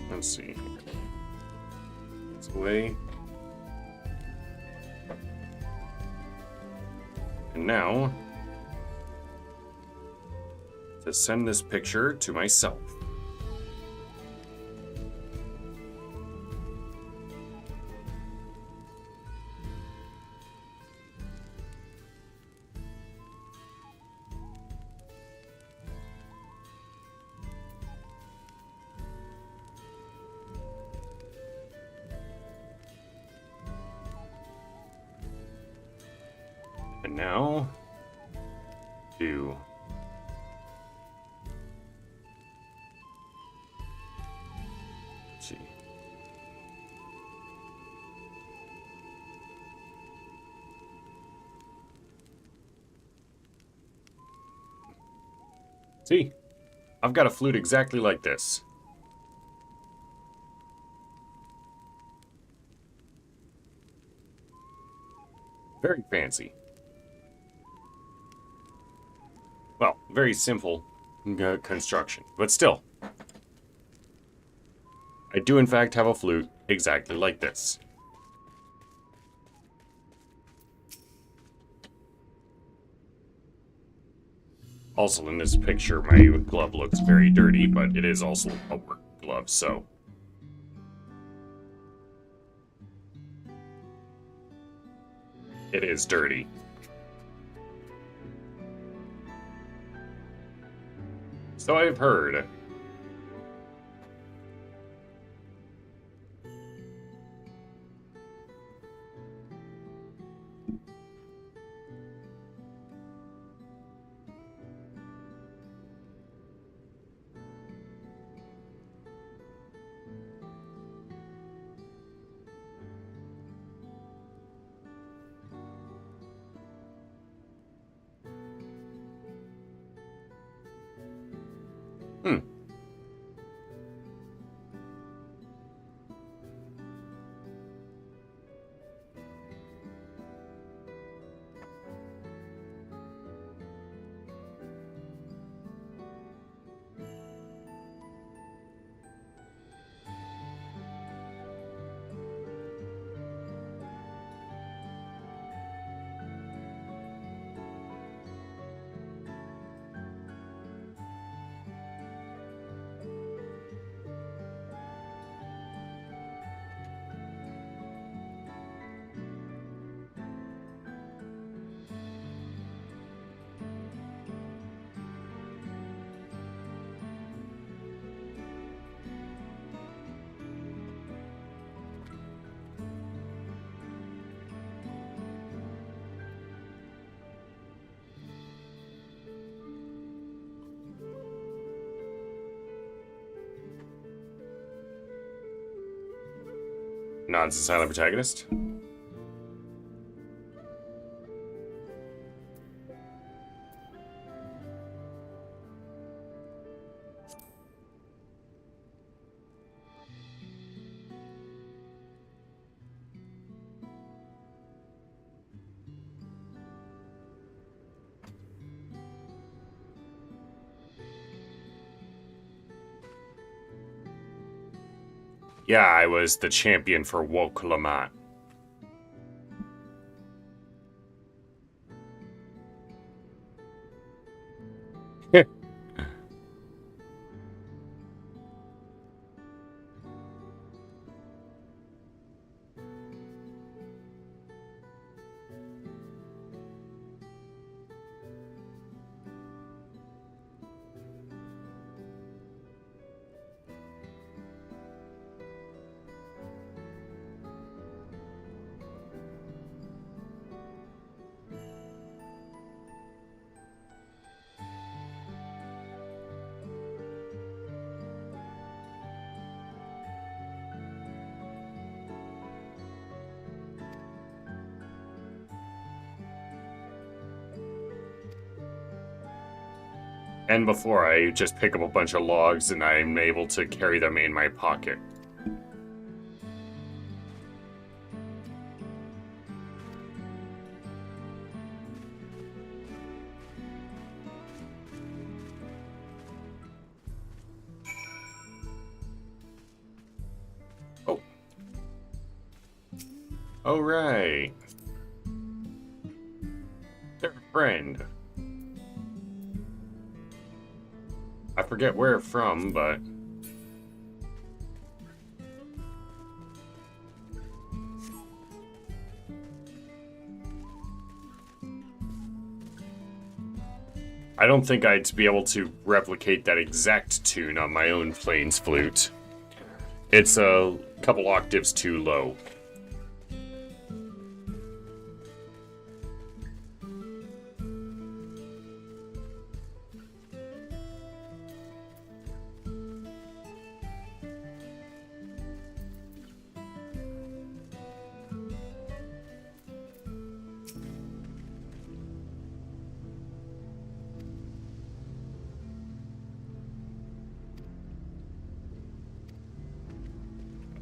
Let's see. It's away. And now, to send this picture to myself. And now, to let's see. See, I've got a flute exactly like this. Very fancy. Well, very simple construction, but still. I do in fact have a flute exactly like this. Also in this picture, my glove looks very dirty, but it is also a work glove, so. It is dirty. So I've heard. Nods the silent protagonist. Yeah, I was the champion for Woklamat. And before, I just pick up a bunch of logs and I'm able to carry them in my pocket. Oh. All right. They're a friend. I forget where from, but... I don't think I'd be able to replicate that exact tune on my own Plains flute. It's a couple octaves too low.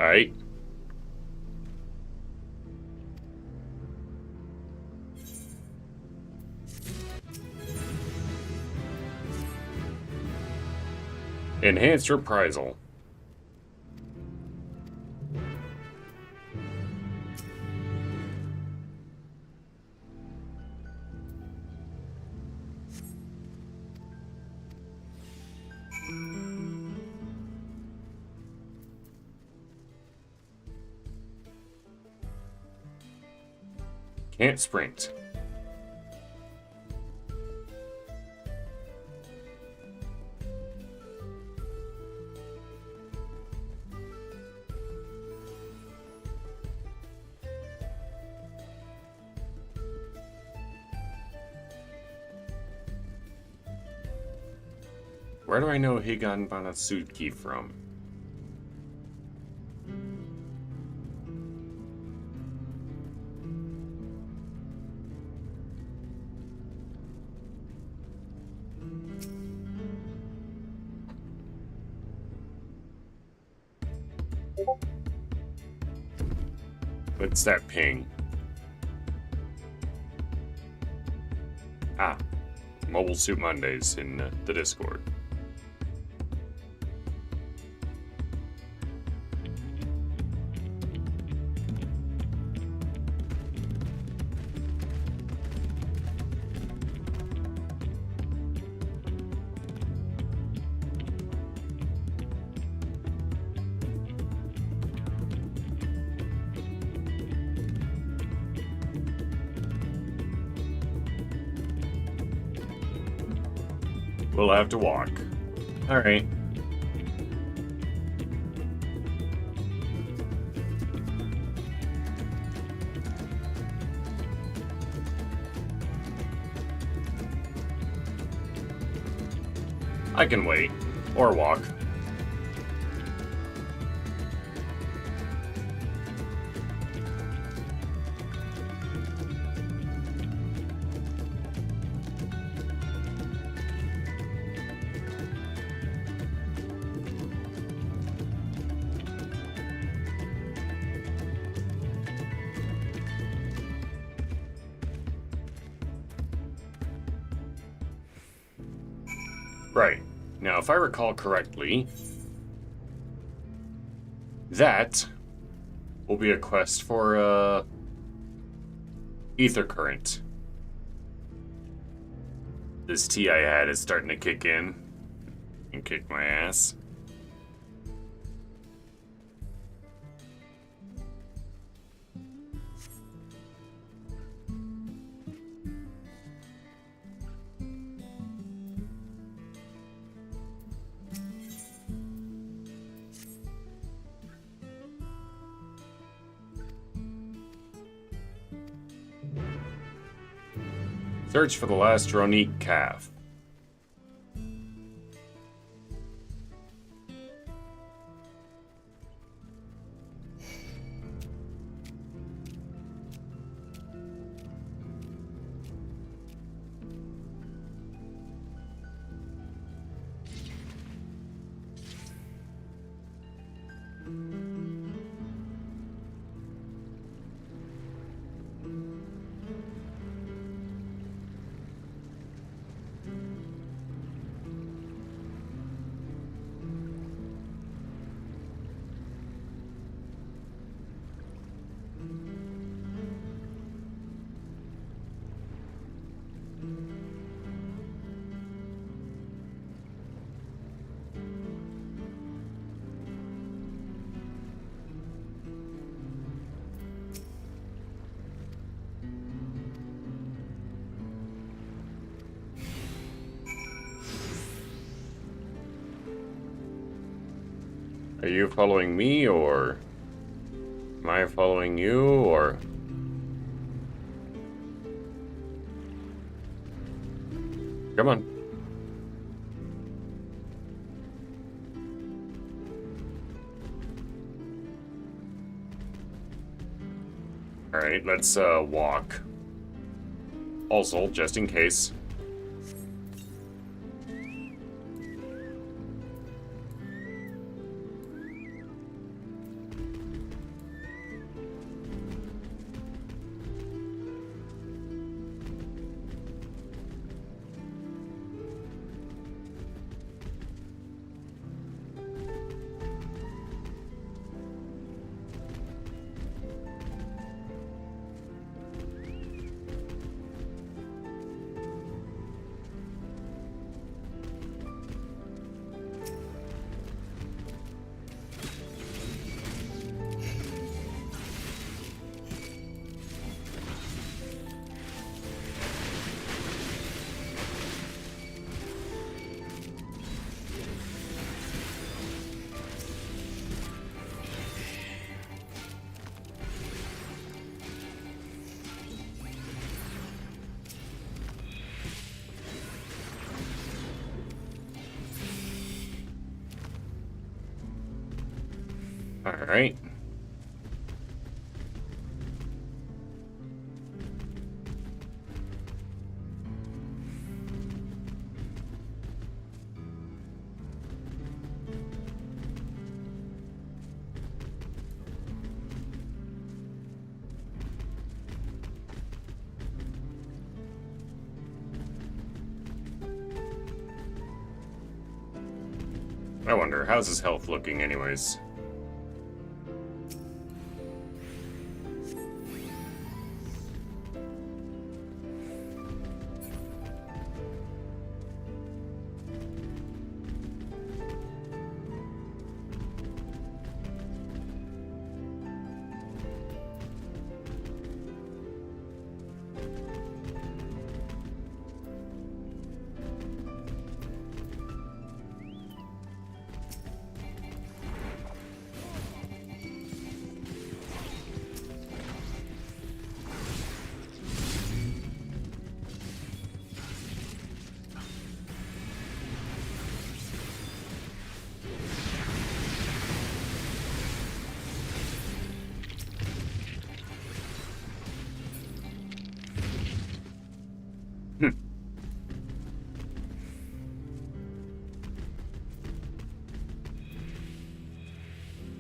Alright. Enhanced reprisal. Can't sprint. Where do I know Higan Banatsuki from? What's that ping? Ah, Mobile Suit Mondays in the Discord. We'll have to walk. All right. I can wait. Or walk. Right. Now, if I recall correctly, that will be a quest for, Ether Current. This tea I had is starting to kick in and kick my ass. Search for the last Ronique calf. Are you following me, or am I following you, or... Come on. Alright, let's walk. Also, just in case. Alright. I wonder, how's his health looking anyways?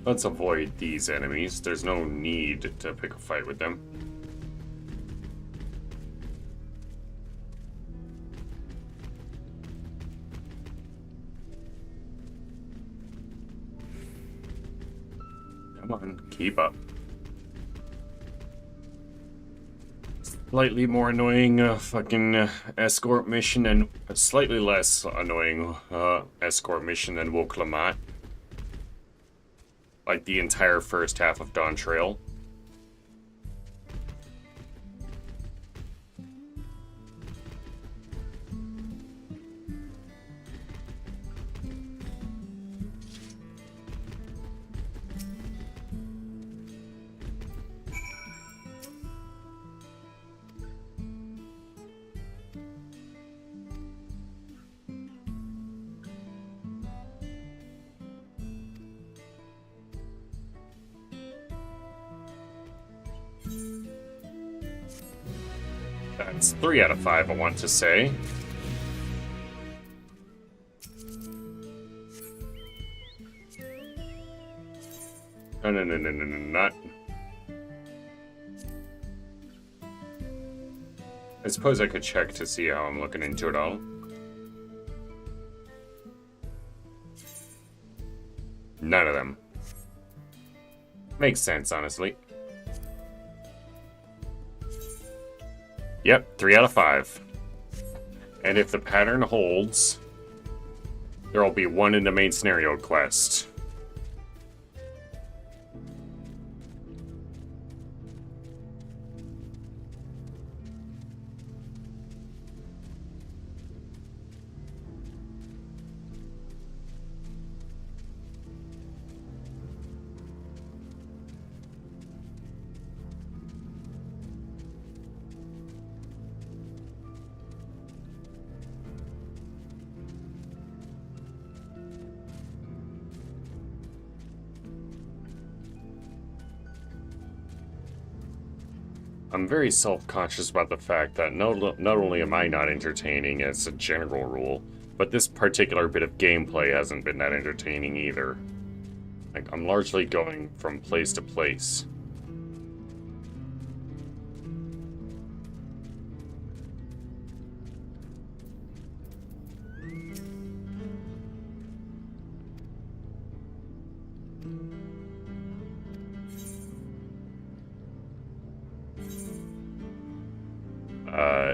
Let's avoid these enemies. There's no need to pick a fight with them. Come on, keep up. Slightly more annoying fucking escort mission and a slightly less annoying escort mission than Woklamat. Like the entire first half of Dawntrail. That's 3 out of 5, I want to say. No, not. I suppose I could check to see how I'm looking into it all. None of them. Makes sense, honestly. Yep, 3 out of 5. And if the pattern holds, there will be 1 in the main scenario quest. I'm very self-conscious about the fact that not only am I not entertaining as a general rule, but this particular bit of gameplay hasn't been that entertaining either. Like, I'm largely going from place to place.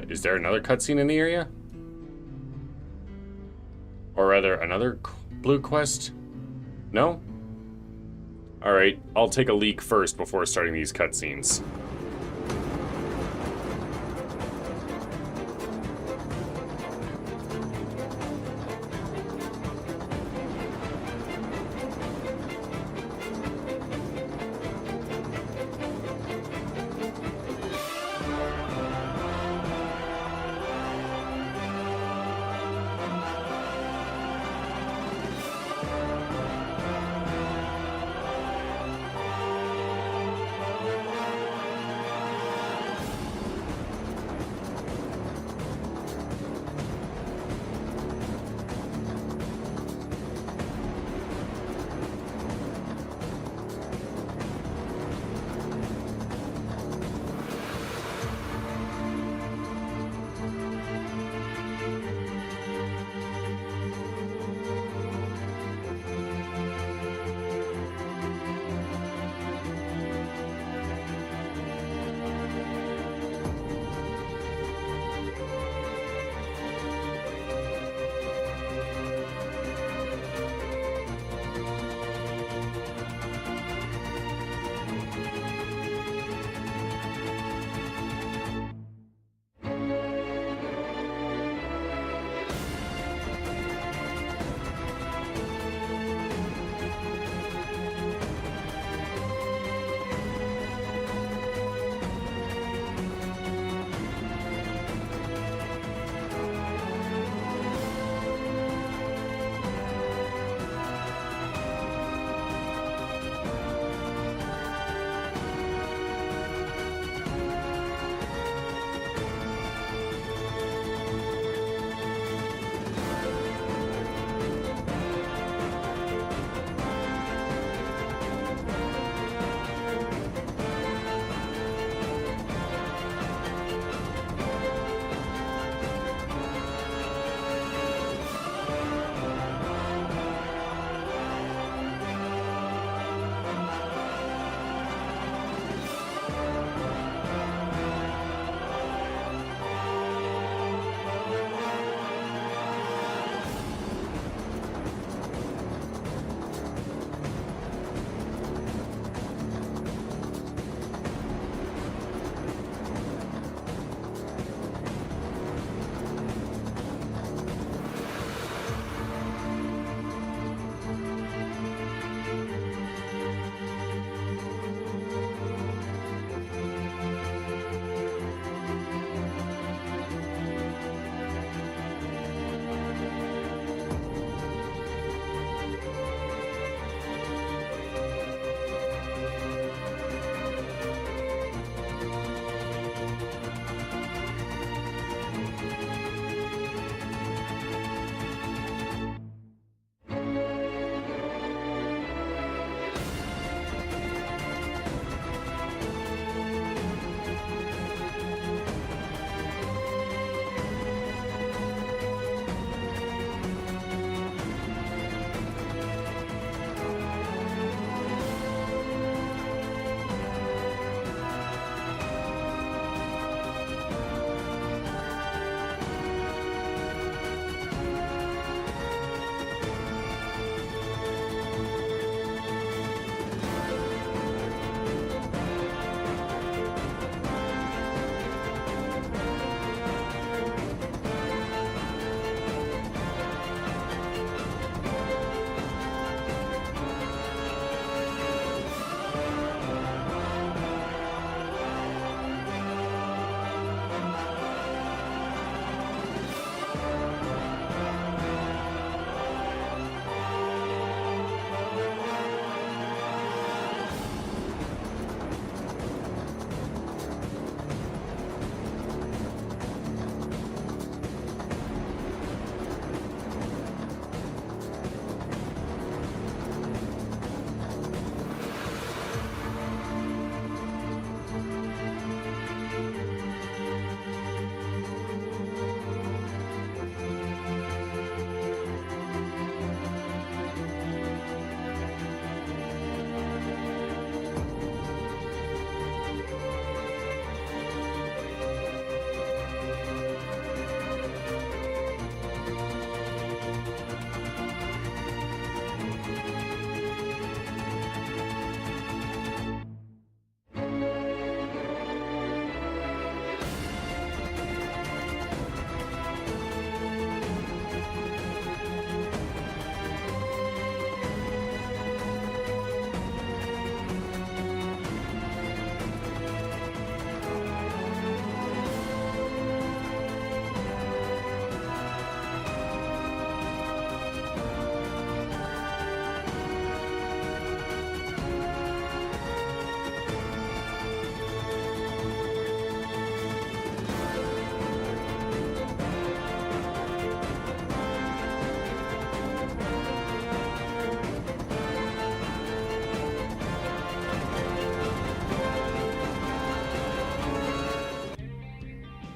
Is there another cutscene in the area? Or rather, another blue quest? No? Alright, I'll take a leak first before starting these cutscenes.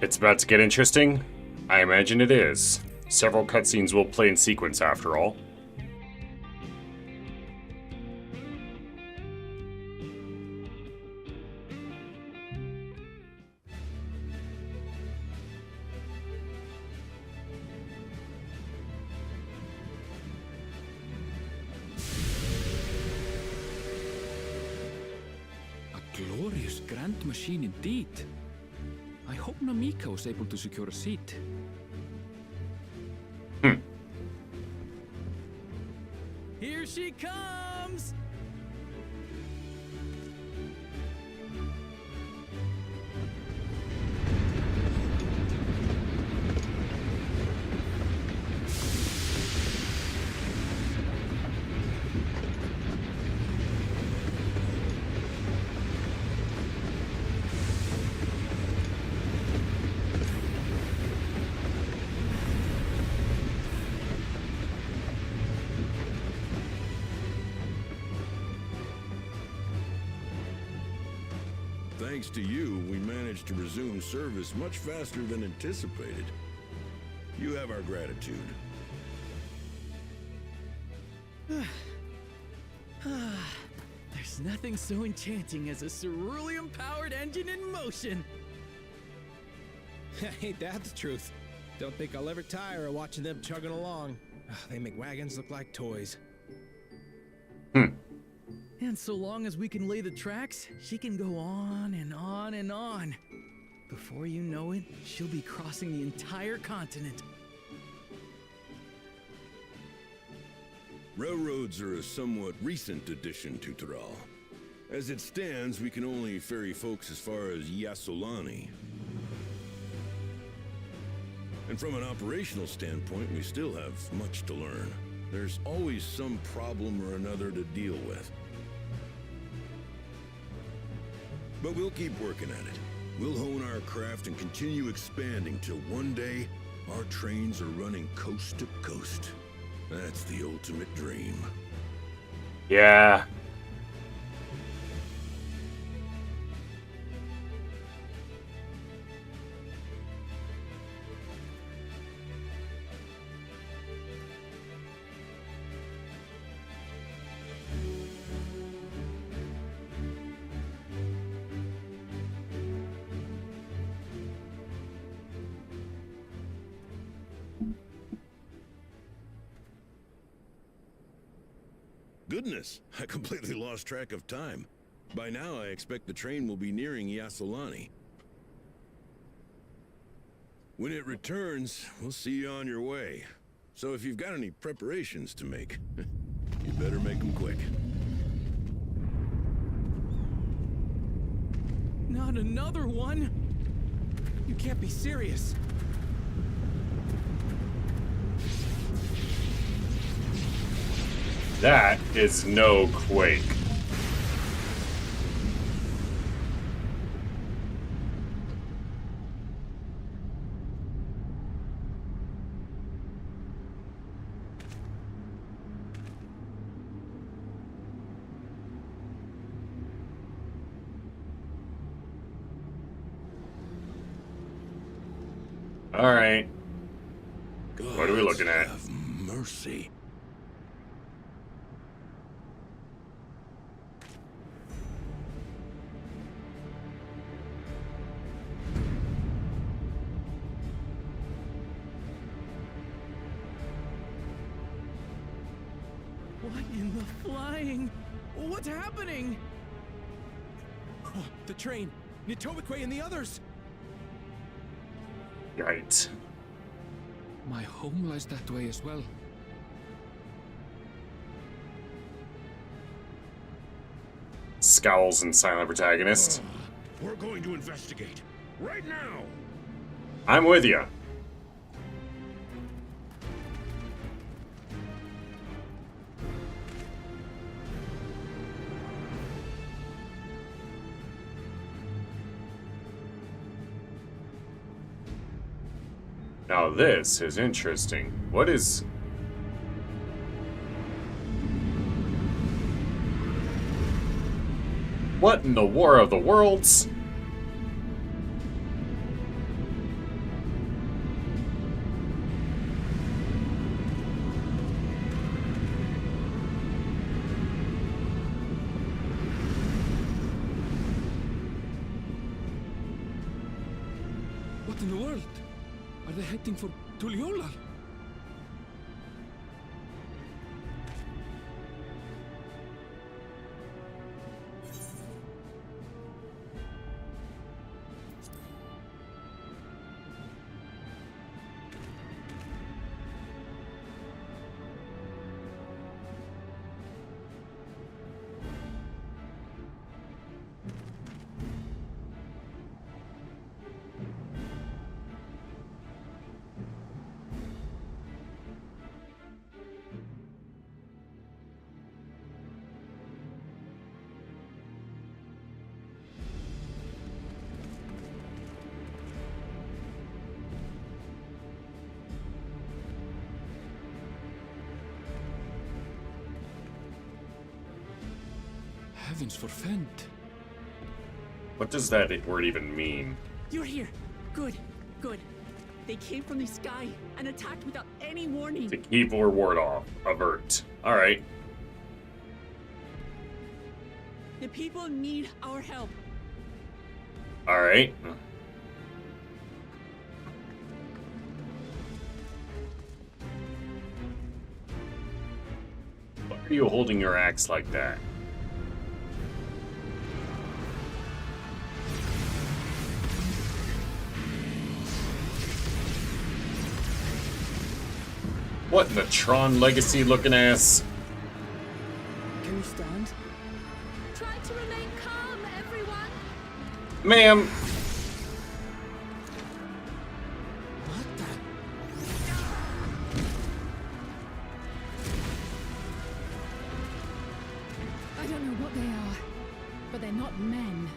It's about to get interesting? I imagine it is. Several cutscenes will play in sequence after all. A glorious grand machine indeed. I hope Namika was able to secure a seat. Here she comes! Thanks to you, we managed to resume service much faster than anticipated. You have our gratitude. There's nothing so enchanting as a cerulean-powered engine in motion. Ain't that the truth? Don't think I'll ever tire of watching them chugging along. They make wagons look like toys. And so long as we can lay the tracks, she can go on and on and on. Before you know it, she'll be crossing the entire continent. Railroads are a somewhat recent addition to Tyrol. As it stands, we can only ferry folks as far as Yasolani. And from an operational standpoint, we still have much to learn. There's always some problem or another to deal with. But we'll keep working at it. We'll hone our craft and continue expanding till one day, our trains are running coast to coast. That's the ultimate dream. Yeah. Goodness, I completely lost track of time. By now, I expect the train will be nearing Yasolani. When it returns, we'll see you on your way. So if you've got any preparations to make, you better make them quick. Not another one! You can't be serious. That is no Quake. All right. What are we looking at? Have mercy. What in the flying? What's happening? Oh, the train! Nitobikwe and the others! Right. My home lies that way as well. Scowls and silent protagonist. We're going to investigate. Right now! I'm with you. Now this is interesting. What is... What in the War of the Worlds? heading for Tuliolal? Heavens forfend. What does that word even mean? You're here. Good, good. They came from the sky and attacked without any warning. To keep or ward off. Avert. Alright. The people need our help. Alright. Why are you holding your axe like that? What in the Tron Legacy looking ass? Can you stand? Try to remain calm, everyone. Ma'am! What the? I don't know what they are, but they're not men.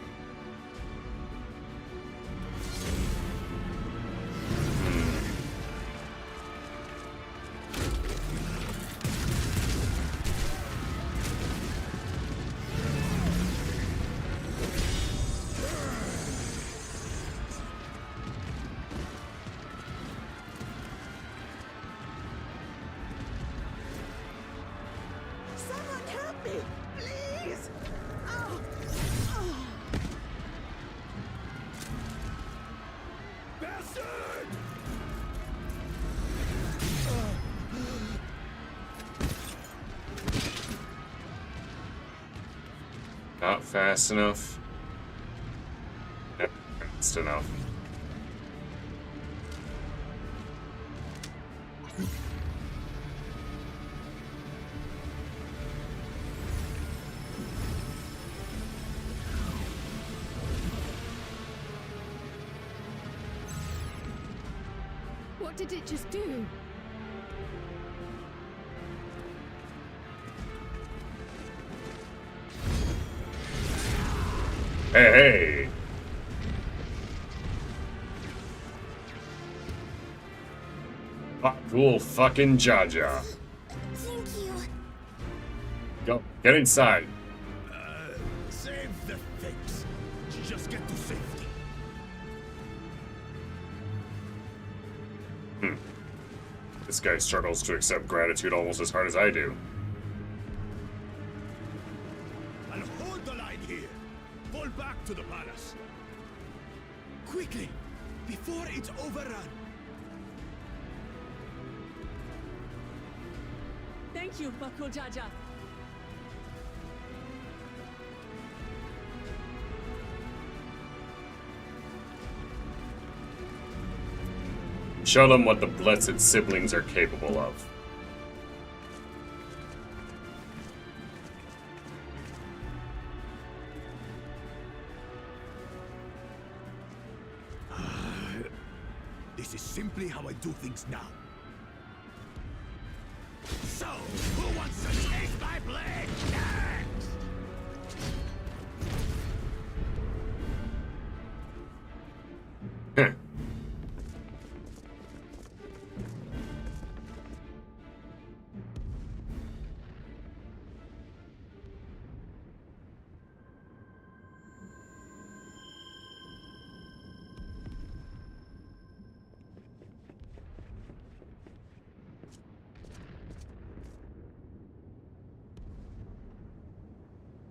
Someone help me, please! Oh. Bastard! Not fast enough. Not fast enough. What did it just do? Hey, hey! Cool fucking Jaja. Thank you. Go, get inside. Save the things. Just get to safety. This guy struggles to accept gratitude almost as hard as I do. And hold the line here. Fall back to the palace. Quickly, before it's overrun. Thank you, Bakul Jaja. Show them what the blessed siblings are capable of. This is simply how I do things now. So, who wants to taste my blade next? Heh.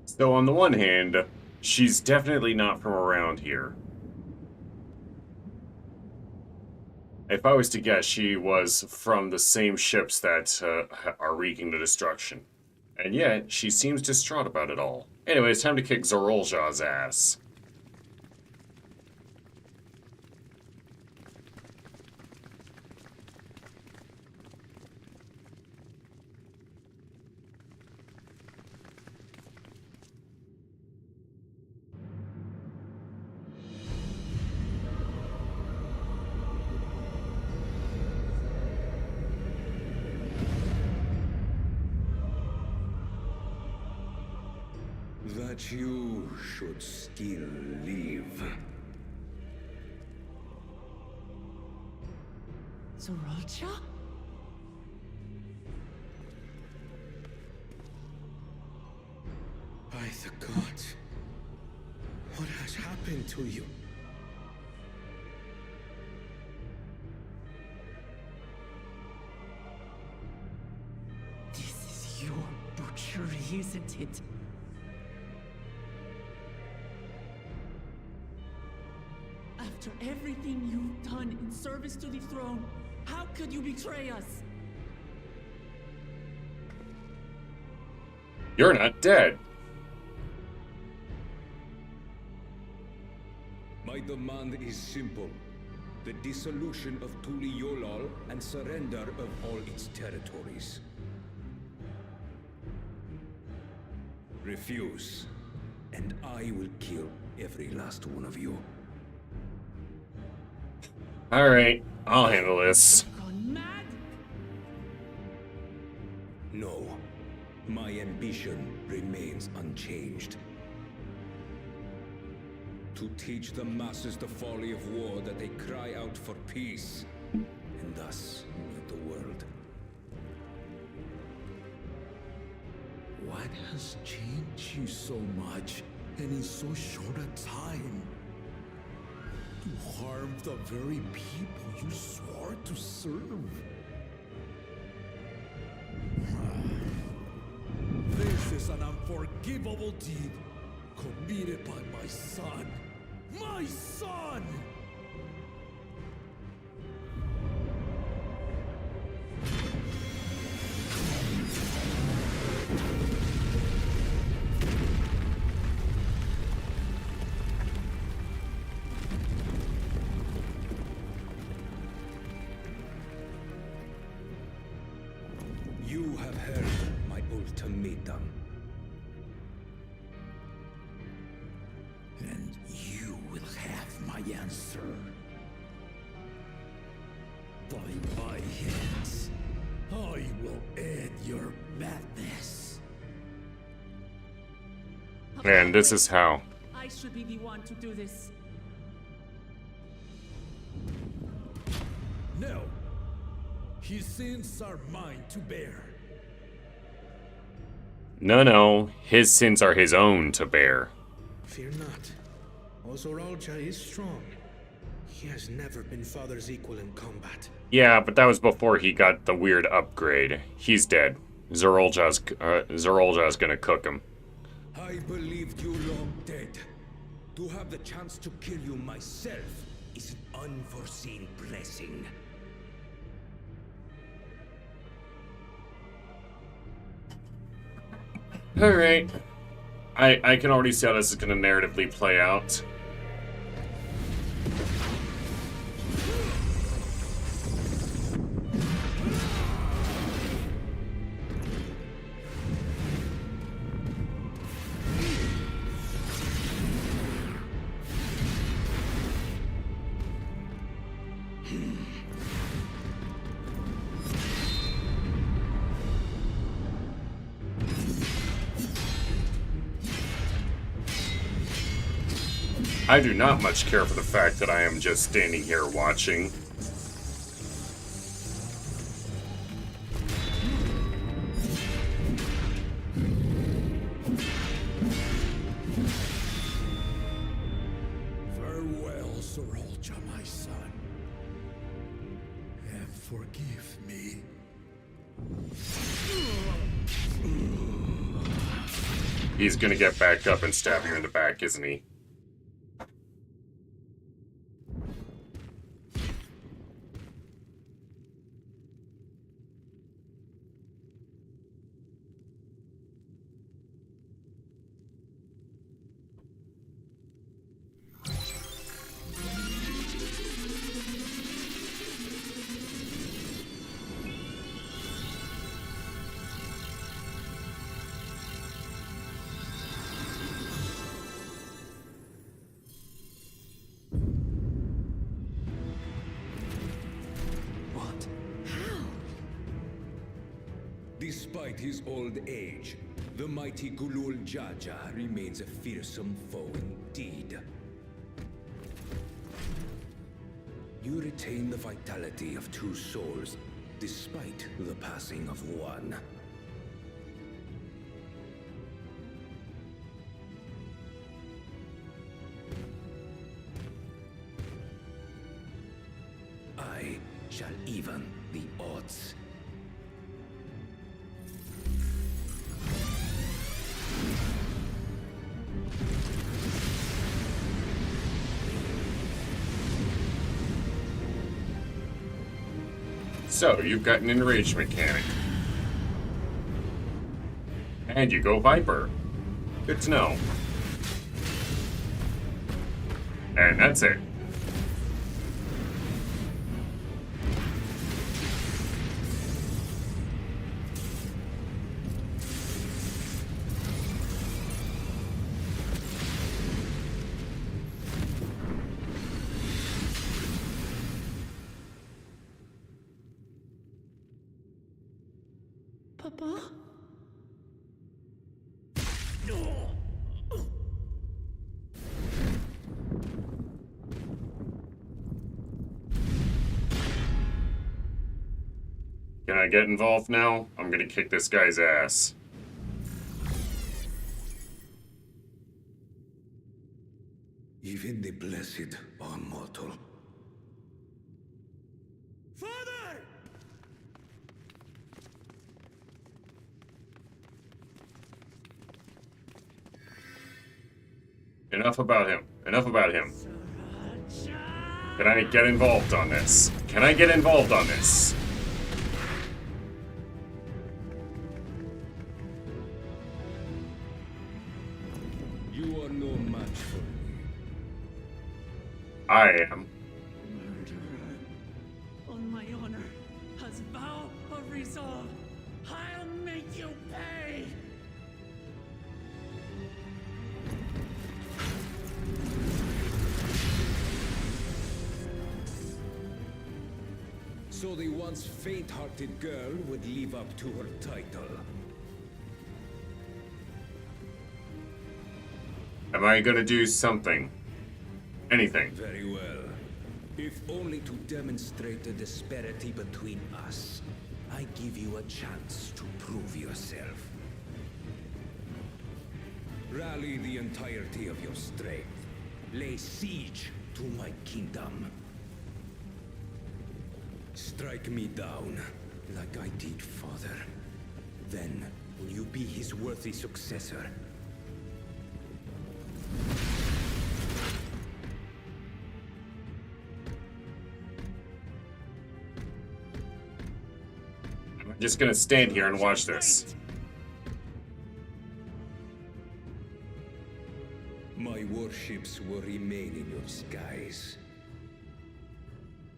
So on the one hand, she's definitely not from around here. If I was to guess, she was from the same ships that are wreaking the destruction. And yet, she seems distraught about it all. Anyway, it's time to kick Zorolja's ass. That you should still live. Zorolja? By the gods. What has happened to you? This is your butchery, isn't it? After everything you've done in service to the throne, how could you betray us? You're not dead. My demand is simple. The dissolution of Tuli Yolal and surrender of all its territories. Refuse, and I will kill every last one of you. Alright, I'll handle this. Gone mad? No, my ambition remains unchanged. To teach the masses the folly of war, that they cry out for peace, and thus unite the world. What has changed you so much, and in so short a time? To harm the very people you swore to serve. This is an unforgivable deed committed by my son. My son! You have heard my ultimatum. And you will have my answer. By my hands, I will end your madness. And this is how. I should be the one to do this. No. His sins are mine to bear. No, his sins are his own to bear. Fear not. Zorolja is strong. He has never been Father's equal in combat. Yeah, but that was before he got the weird upgrade. He's dead. Zorolja's gonna cook him. I believed you long dead. To have the chance to kill you myself is an unforeseen blessing. Alright. I can already see how this is gonna narratively play out. I do not much care for the fact that I am just standing here watching. Farewell, Zorolja, my son. And forgive me. He's gonna get back up and stab you in the back, isn't he? Despite his old age, the mighty Gulul Jaja remains a fearsome foe indeed. You retain the vitality of 2 souls, despite the passing of 1. I shall even the odds. So, you've got an enraged mechanic. And you go Viper. Good to know. And that's it. Papa? Can I get involved now? I'm gonna kick this guy's ass. Even the blessed are mortal. Father! Enough about him. Enough about him. Can I get involved on this? Can I get involved on this? You are no match for me. I am. Murderer. On my honor, as vow of resolve, I'll make you pay! So the once faint-hearted girl would live up to her title. Am I gonna do something? Anything? Very well. If only to demonstrate the disparity between us, I give you a chance to prove yourself. Rally the entirety of your strength. Lay siege to my kingdom. Strike me down, like I did father. Then, will you be his worthy successor? I'm just gonna stand here and watch this. My warships will remain in your skies.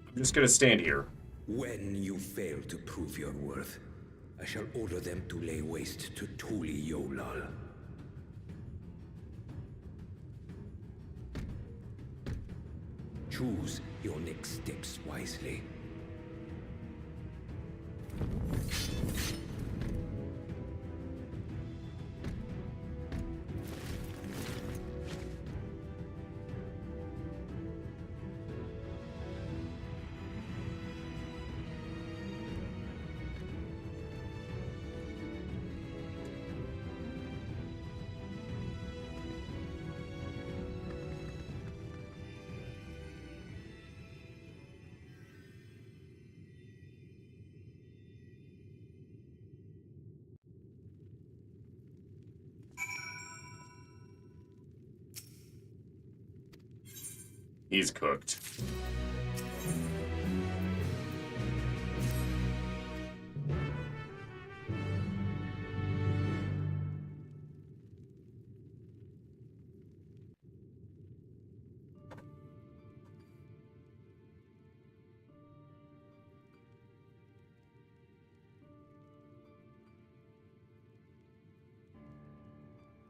I'm just gonna stand here. When you fail to prove your worth, I shall order them to lay waste to Tuli Yolal. Choose your next steps wisely. He's cooked.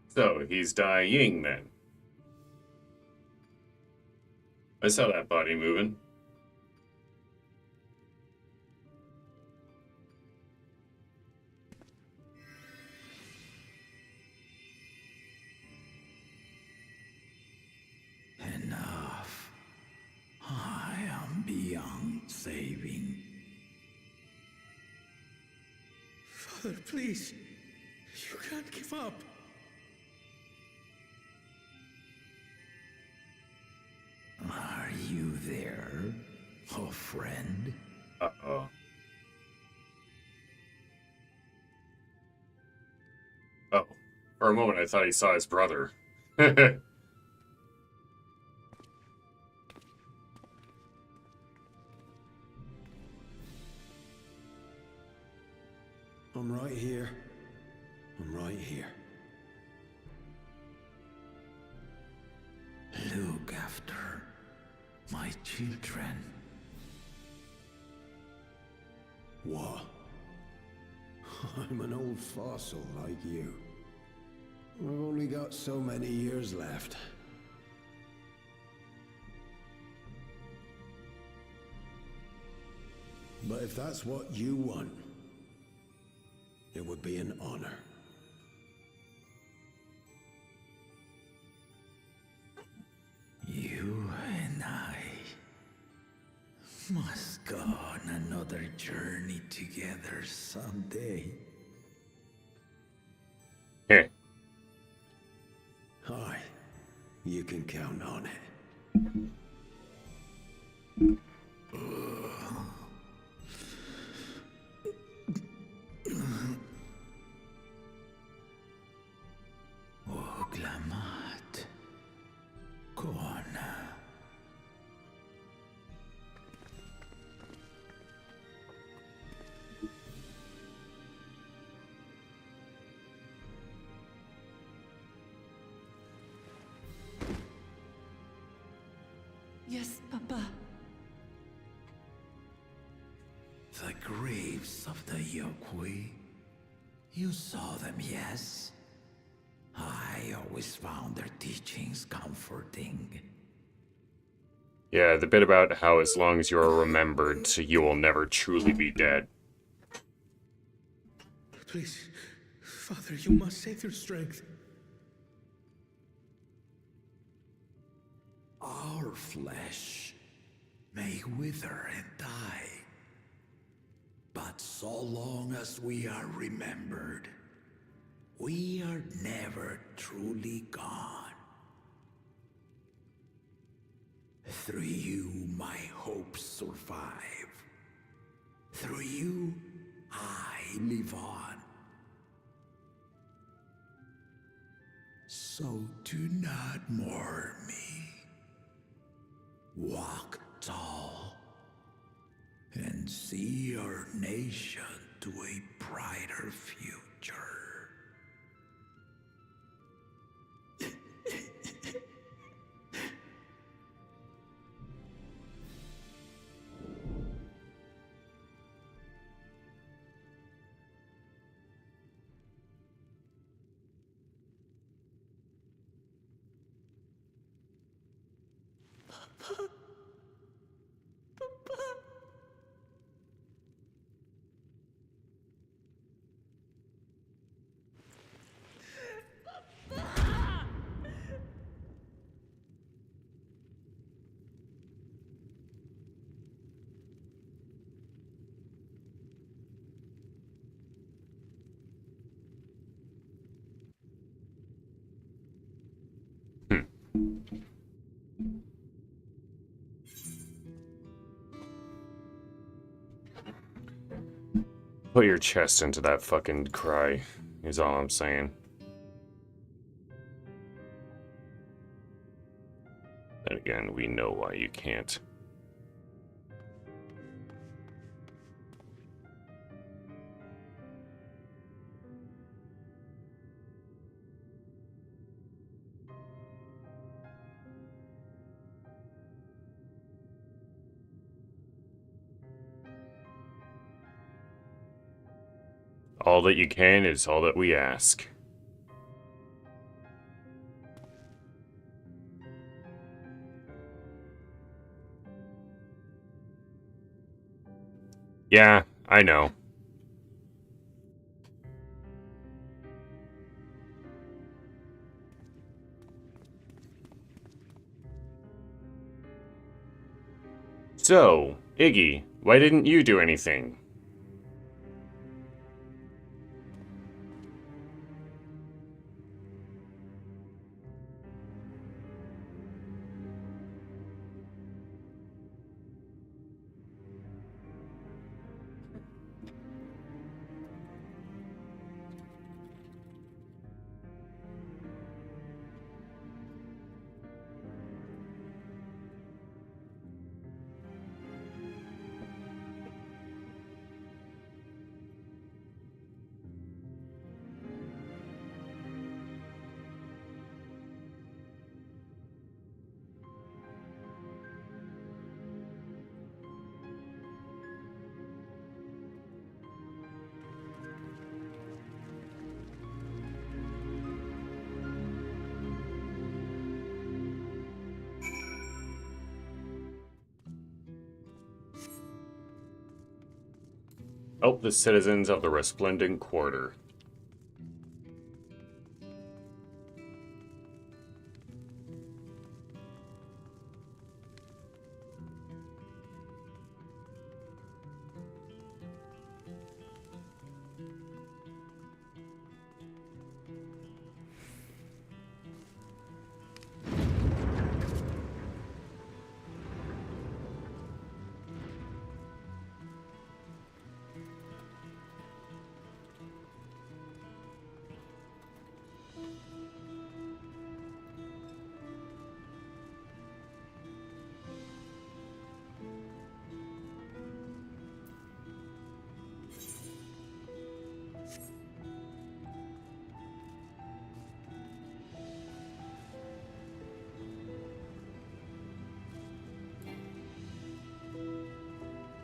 So, he's dying then. I saw that body moving. saving. Father, please. You can't give up. Are you there, oh friend? Uh-oh. Oh. For a moment, I thought he saw his brother. I'm right here. I'm right here. Look after my children. What? I'm an old fossil like you. I've only got so many years left. But if that's what you want, it would be an honor. You and I must go on another journey together someday. Heh. Aye, you can count on it. Oglamat. Kona. Yes, Papa. The graves of the Yokwi. You saw them, yes? I always found their teachings comforting. Yeah, the bit about how as long as you are remembered, you will never truly be dead. Please, Father, you must save their strength. Our flesh may wither and die, but so long as we are remembered, we are never truly gone. Through you, my hopes survive. Through you, I live on. So do not mourn me. Walk tall and see our nation to a brighter future. Put your chest into that fucking cry, is all I'm saying. Then again, we know why you can't. All that you can is all that we ask. Yeah, I know. So, Iggy, why didn't you do anything? Help the citizens of the Resplendent Quarter.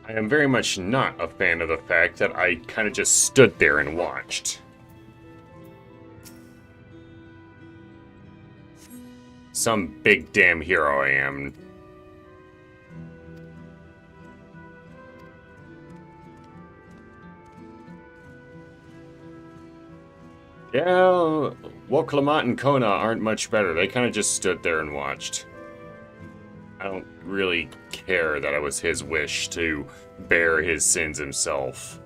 I am very much not a fan of the fact that I kind of just stood there and watched. Some big damn hero I am. Yeah, well, Clement and Kona aren't much better. They kind of just stood there and watched. I don't really care that it was his wish to bear his sins himself.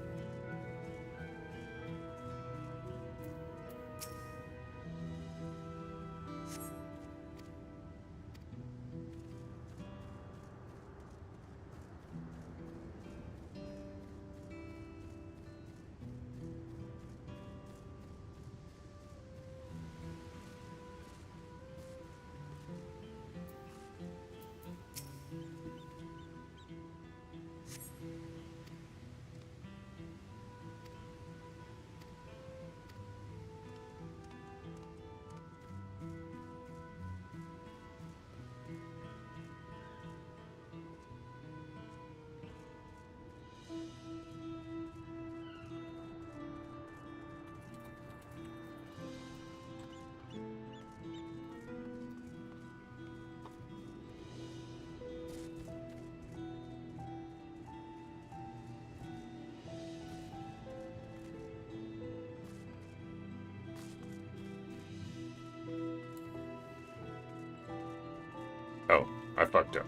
Oh, I fucked up.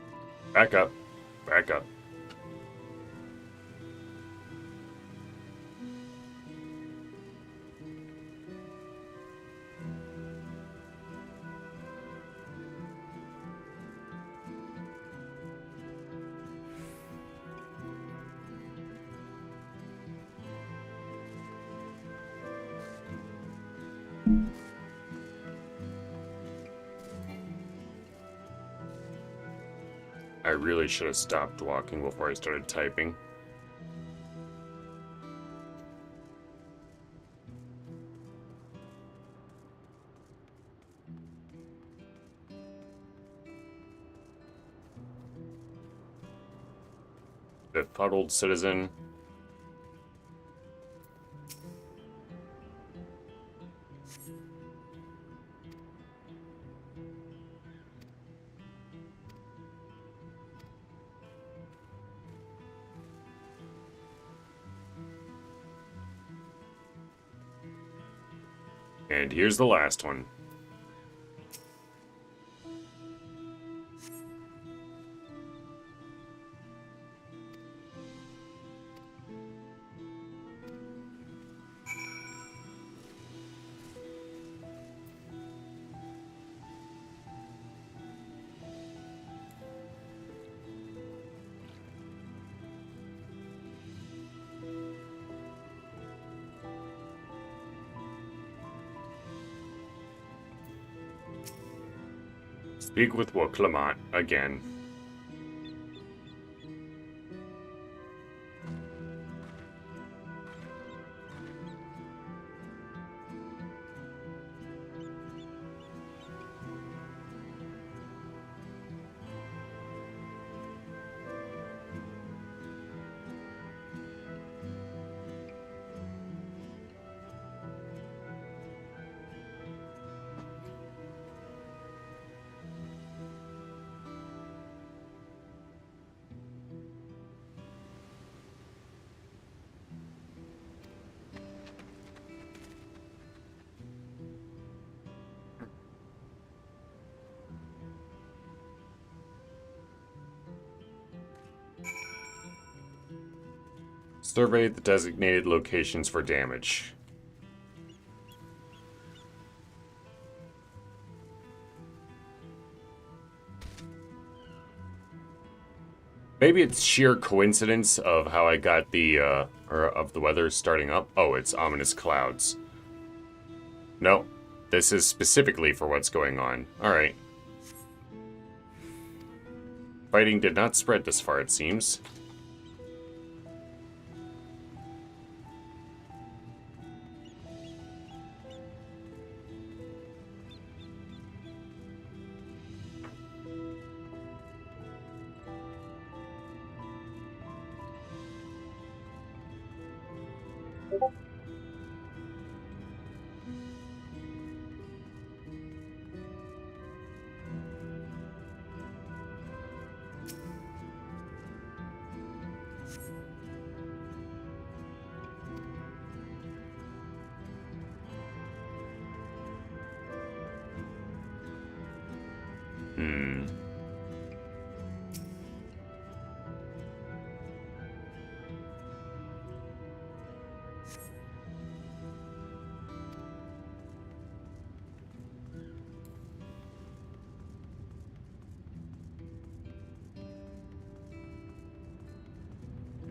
Back up. Back up. I really should have stopped walking before I started typing. Befuddled citizen. And here's the last one. Speak with Clement again. Survey the designated locations for damage. Maybe it's sheer coincidence of how I got the, or of the weather starting up. Oh, it's ominous clouds. No, this is specifically for what's going on. Alright. Fighting did not spread this far, it seems.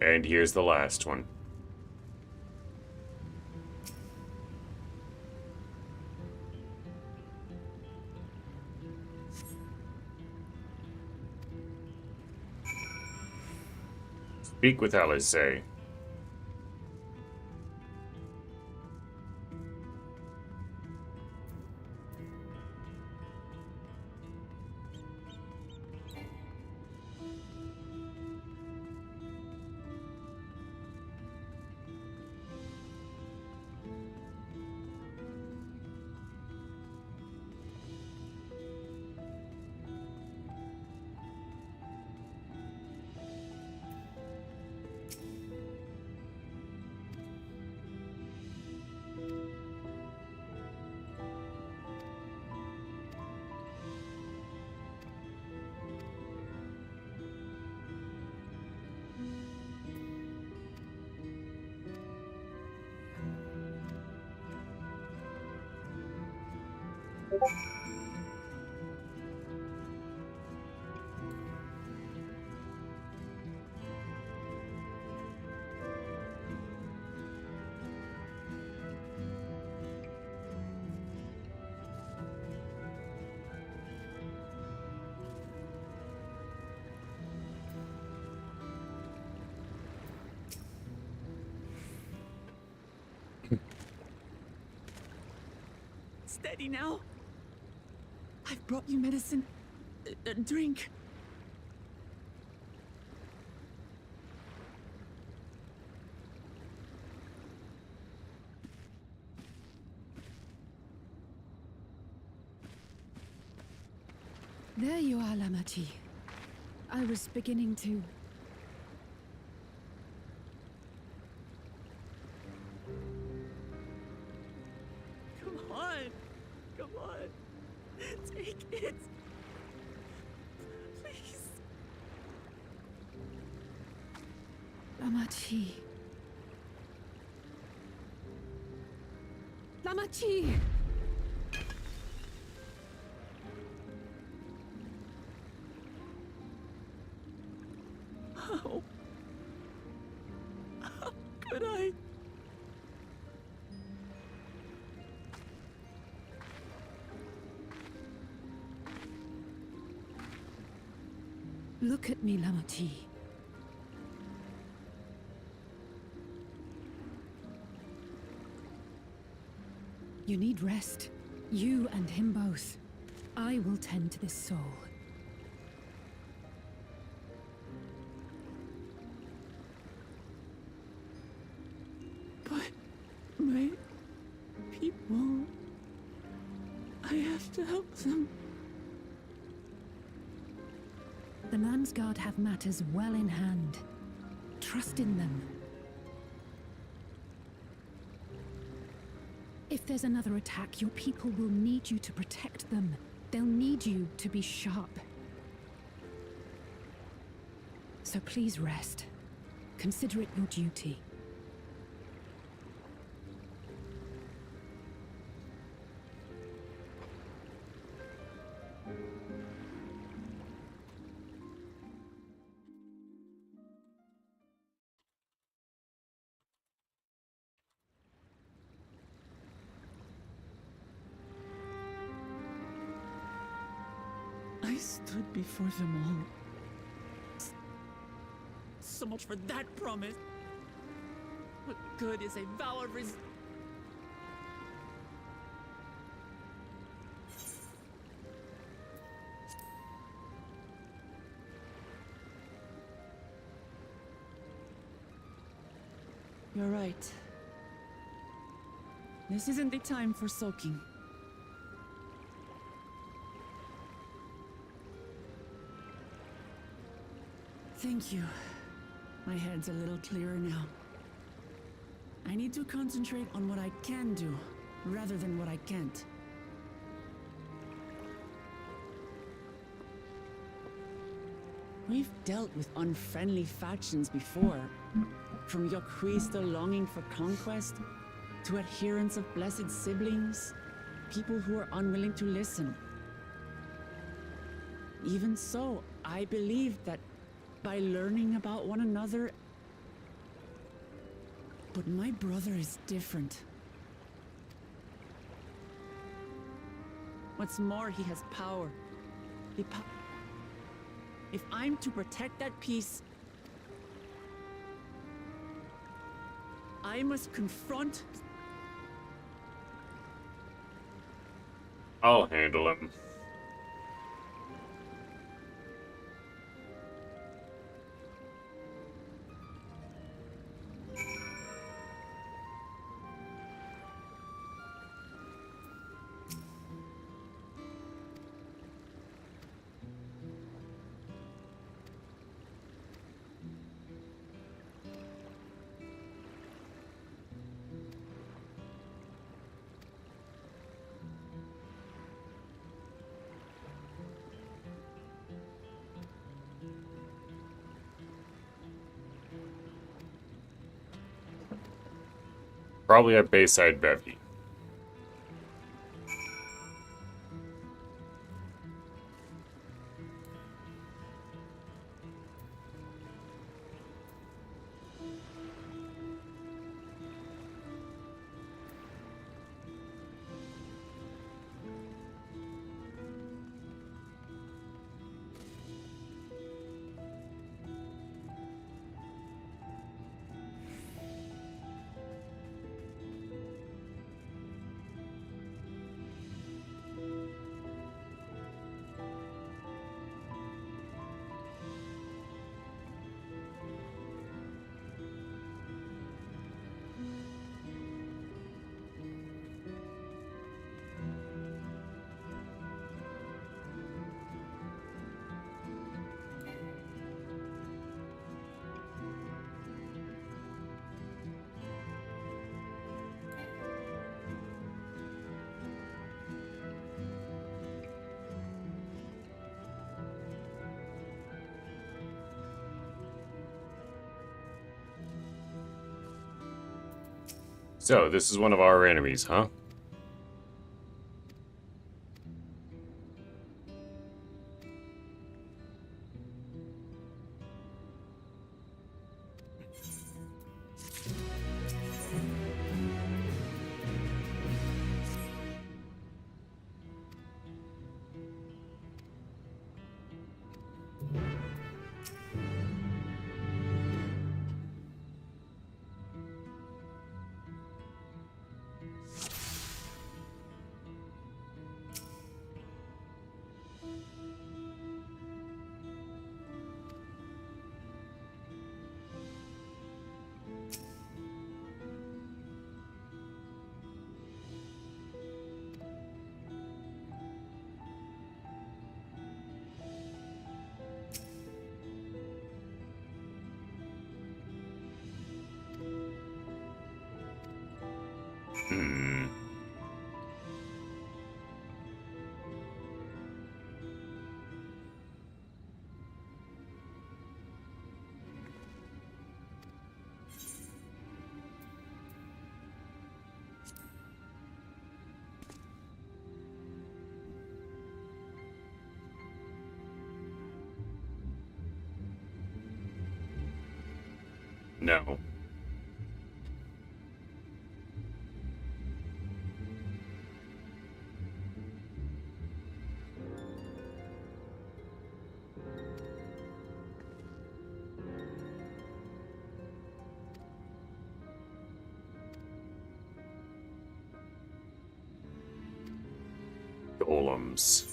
And here's the last one. Speak with Alizé. Steady now. I've brought you medicine. Drink. There you are, Lamachi. I was beginning to... Come on. Come on. Take it. Please. Lamachi. Lamachi! How? How could I? Look at me, Lamati. You need rest. You and him both. I will tend to this soul. But my people... I have to help them. The Landsguard have matters well in hand. Trust in them. If there's another attack, your people will need you to protect them. They'll need you to be sharp. So please rest. Consider it your duty. I stood before them all. So much for that promise. What good is a vow of You're right. This isn't the time for sulking. Thank you. My head's a little clearer now. I need to concentrate on what I can do, rather than what I can't. We've dealt with unfriendly factions before. From Yokuista longing for conquest, to adherents of blessed siblings, people who are unwilling to listen. Even so, I believe that by learning about one another... But my brother is different. What's more, he has power. If I'm to protect that peace, I must confront... I'll handle him. Probably at Bayside Bevy. So, this is one of our enemies, huh? No. Golems.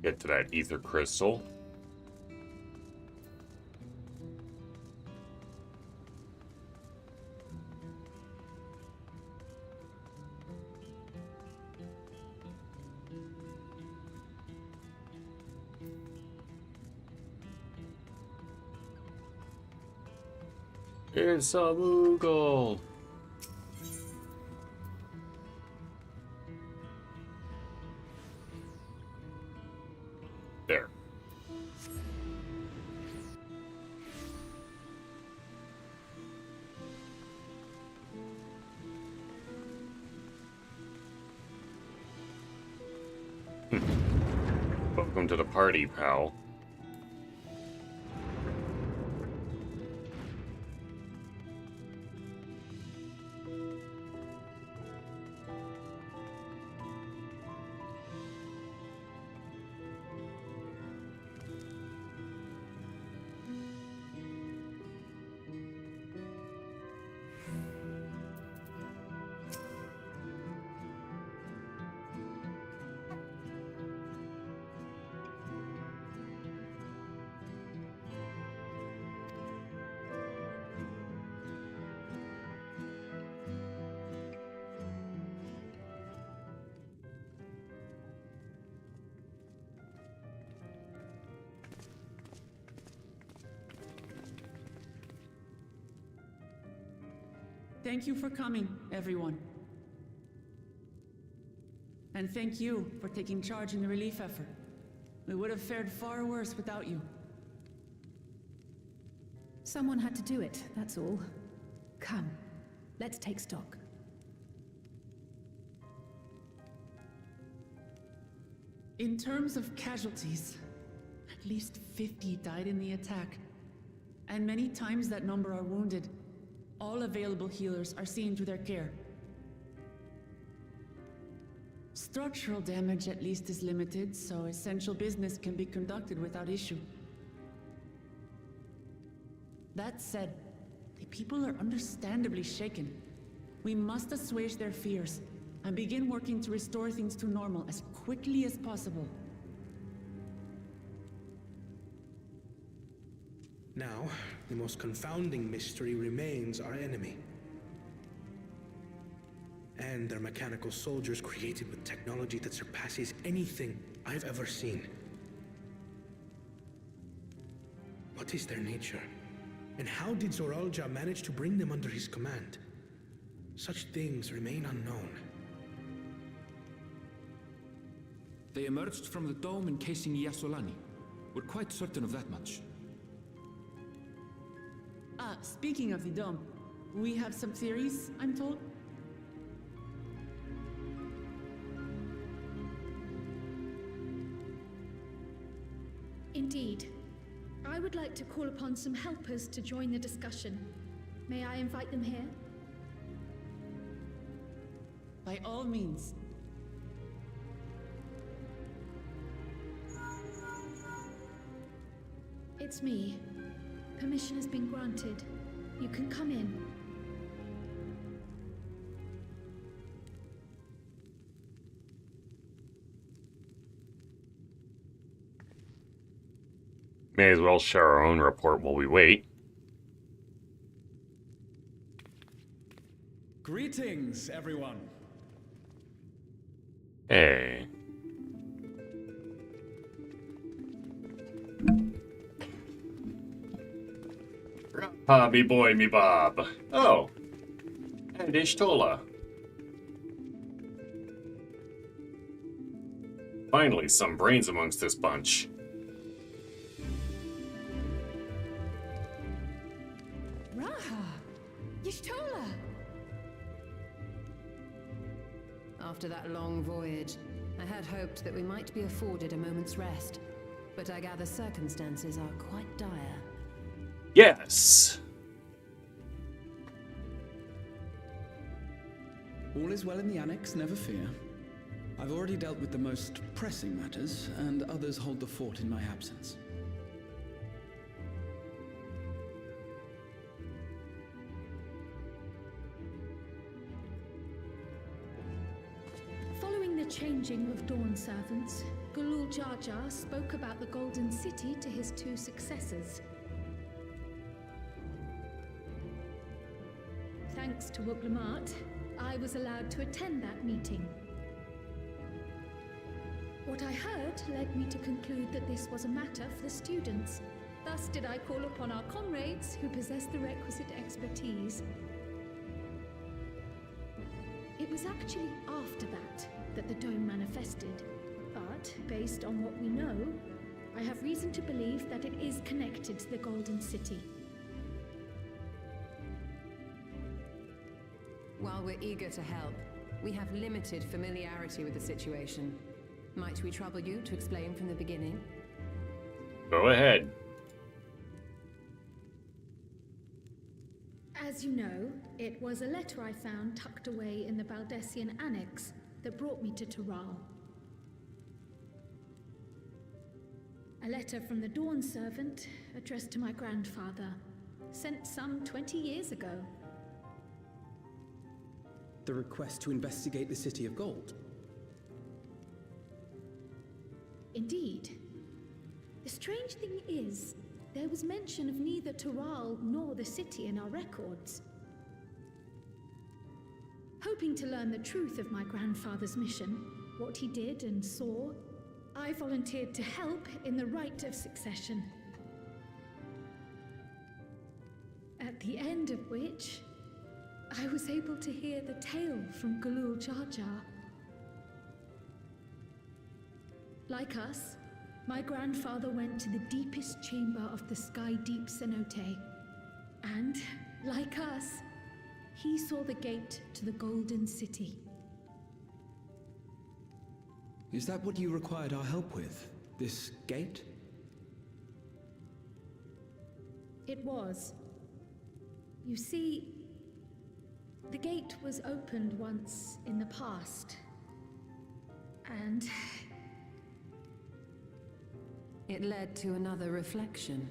Get to that ether crystal. It's a Moogle. There. Welcome to the party, pal. Thank you for coming, everyone. And thank you for taking charge in the relief effort. We would have fared far worse without you. Someone had to do it, that's all. Come, let's take stock. In terms of casualties, at least 50 died in the attack. And many times that number are wounded. All available healers are seen to their care. Structural damage at least is limited, so essential business can be conducted without issue. That said, the people are understandably shaken. We must assuage their fears and begin working to restore things to normal as quickly as possible. Now, the most confounding mystery remains our enemy. And their mechanical soldiers created with technology that surpasses anything I've ever seen. What is their nature? And how did Zoralja manage to bring them under his command? Such things remain unknown. They emerged from the dome encasing Yasolani. We're quite certain of that much. Speaking of the dome, we have some theories, I'm told? Indeed. I would would like to call upon some helpers to join the discussion. May I invite them here? By all means. It's me. Permission has been granted. You can come in. May as well share our own report while we wait. Greetings, everyone. Hey. Me boy, me Bob. Oh. And Ishtola. Finally, some brains amongst this bunch. Raha! Y'shtola! After that long voyage, I had hoped that we might be afforded a moment's rest. But I gather circumstances are quite dire. Yes! All is well in the Annex, never fear. I've already dealt with the most pressing matters, and others hold the fort in my absence. Following the changing of Dawn servants, Gulul Jar Jar spoke about the Golden City to his two successors. Thanks to Wuglamat, I was allowed to attend that meeting. What I heard led me to conclude that this was a matter for the students. Thus did I call upon our comrades who possess the requisite expertise. It was actually after that the dome manifested. But, based on what we know, I have reason to believe that it is connected to the Golden City. While we're eager to help, we have limited familiarity with the situation. Might we trouble you to explain from the beginning? Go ahead. As you know, it was a letter I found tucked away in the Baldessian Annex that brought me to Tural. A letter from the Dawn servant addressed to my grandfather, sent some 20 years ago. The request to investigate the City of Gold. Indeed. The strange thing is, there was mention of neither Tural nor the city in our records. Hoping to learn the truth of my grandfather's mission, what he did and saw, I volunteered to help in the rite of succession. At the end of which, I was able to hear the tale from Gulul Jar Jar. Like us, my grandfather went to the deepest chamber of the Sky Deep cenote. And, like us, he saw the gate to the Golden City. Is that what you required our help with? This gate? It was. You see, the gate was opened once in the past. And it led to another reflection.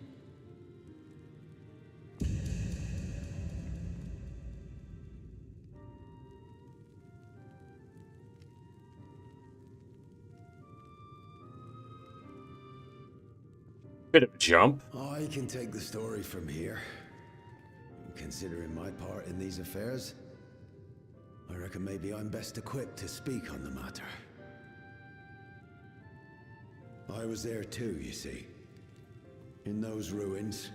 Bit of a jump. I can take the story from here. Considering my part in these affairs, I reckon maybe I'm best equipped to speak on the matter. I was there too, you see. In those ruins,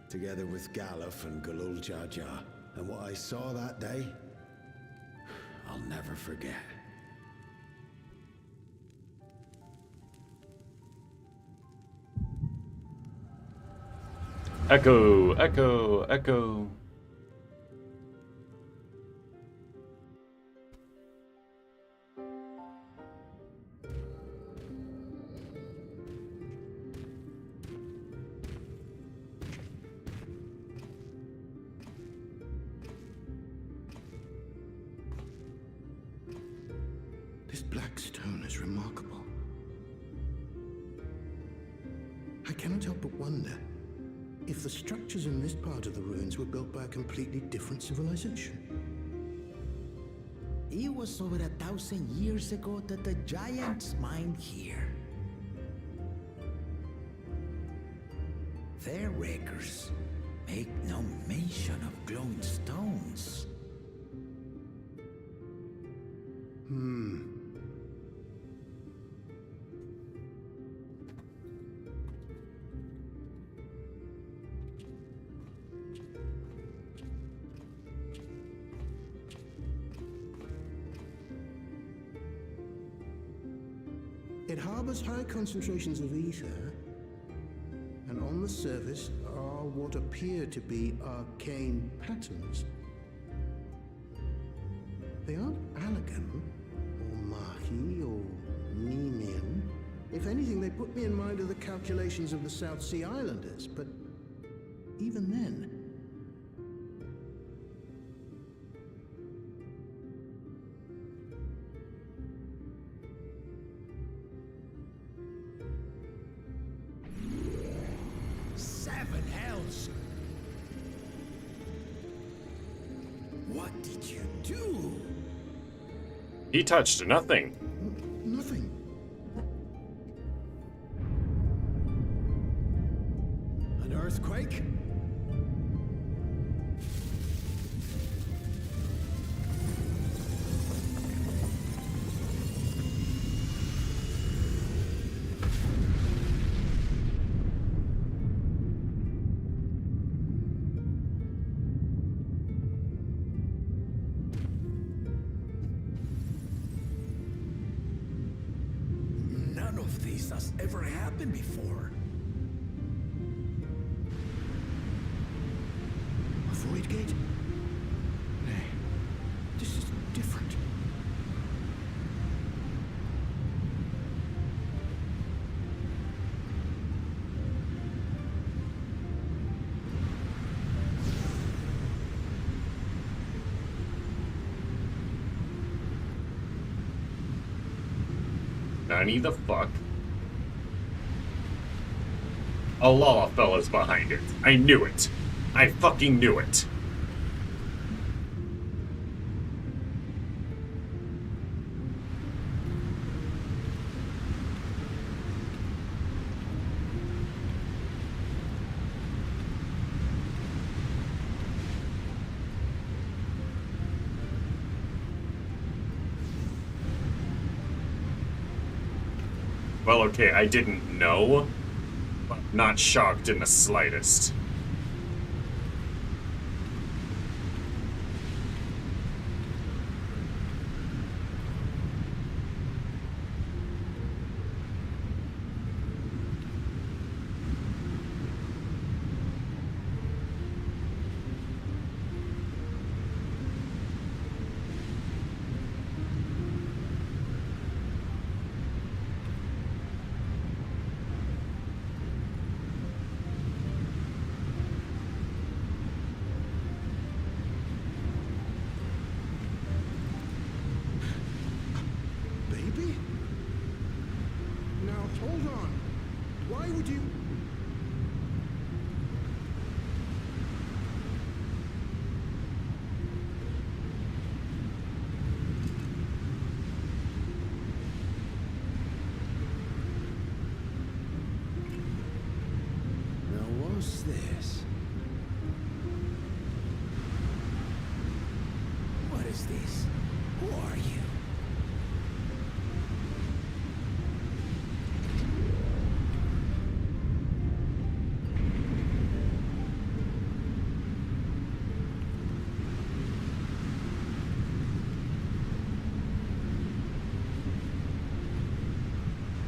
together with Galuf and Gulul Jar Jar. And what I saw that day, I'll never forget. Echo, echo, echo. This black stone is remarkable. I cannot help but wonder if the structures in this part of the ruins were built by a completely different civilization. It was over 1,000 years ago that the giants mined here. Their records make no mention of glowing stones. It harbors high concentrations of ether, and on the surface are what appear to be arcane patterns. They aren't Allegan, or Mahi, or Nemean. If anything, they put me in mind of the calculations of the South Sea Islanders, but even then... Seven hells! What did you do? He touched nothing. Nothing. An earthquake? None of this has ever happened before. A void gate? Nay, this is different. Nani the fuck? A Lawfella's behind it. I knew it. I fucking knew it. Well, okay, I didn't know, but not shocked in the slightest. Baby? Now, hold on. Why would you... Now, what's this? What is this? Who are you?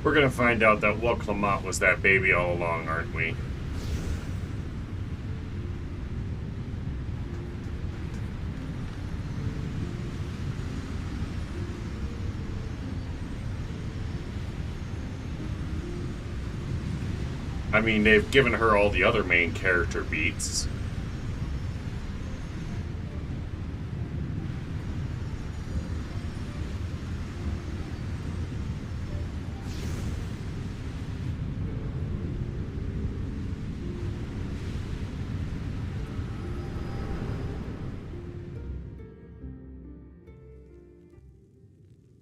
We're gonna find out that Clement was that baby all along, aren't we? I mean, they've given her all the other main character beats.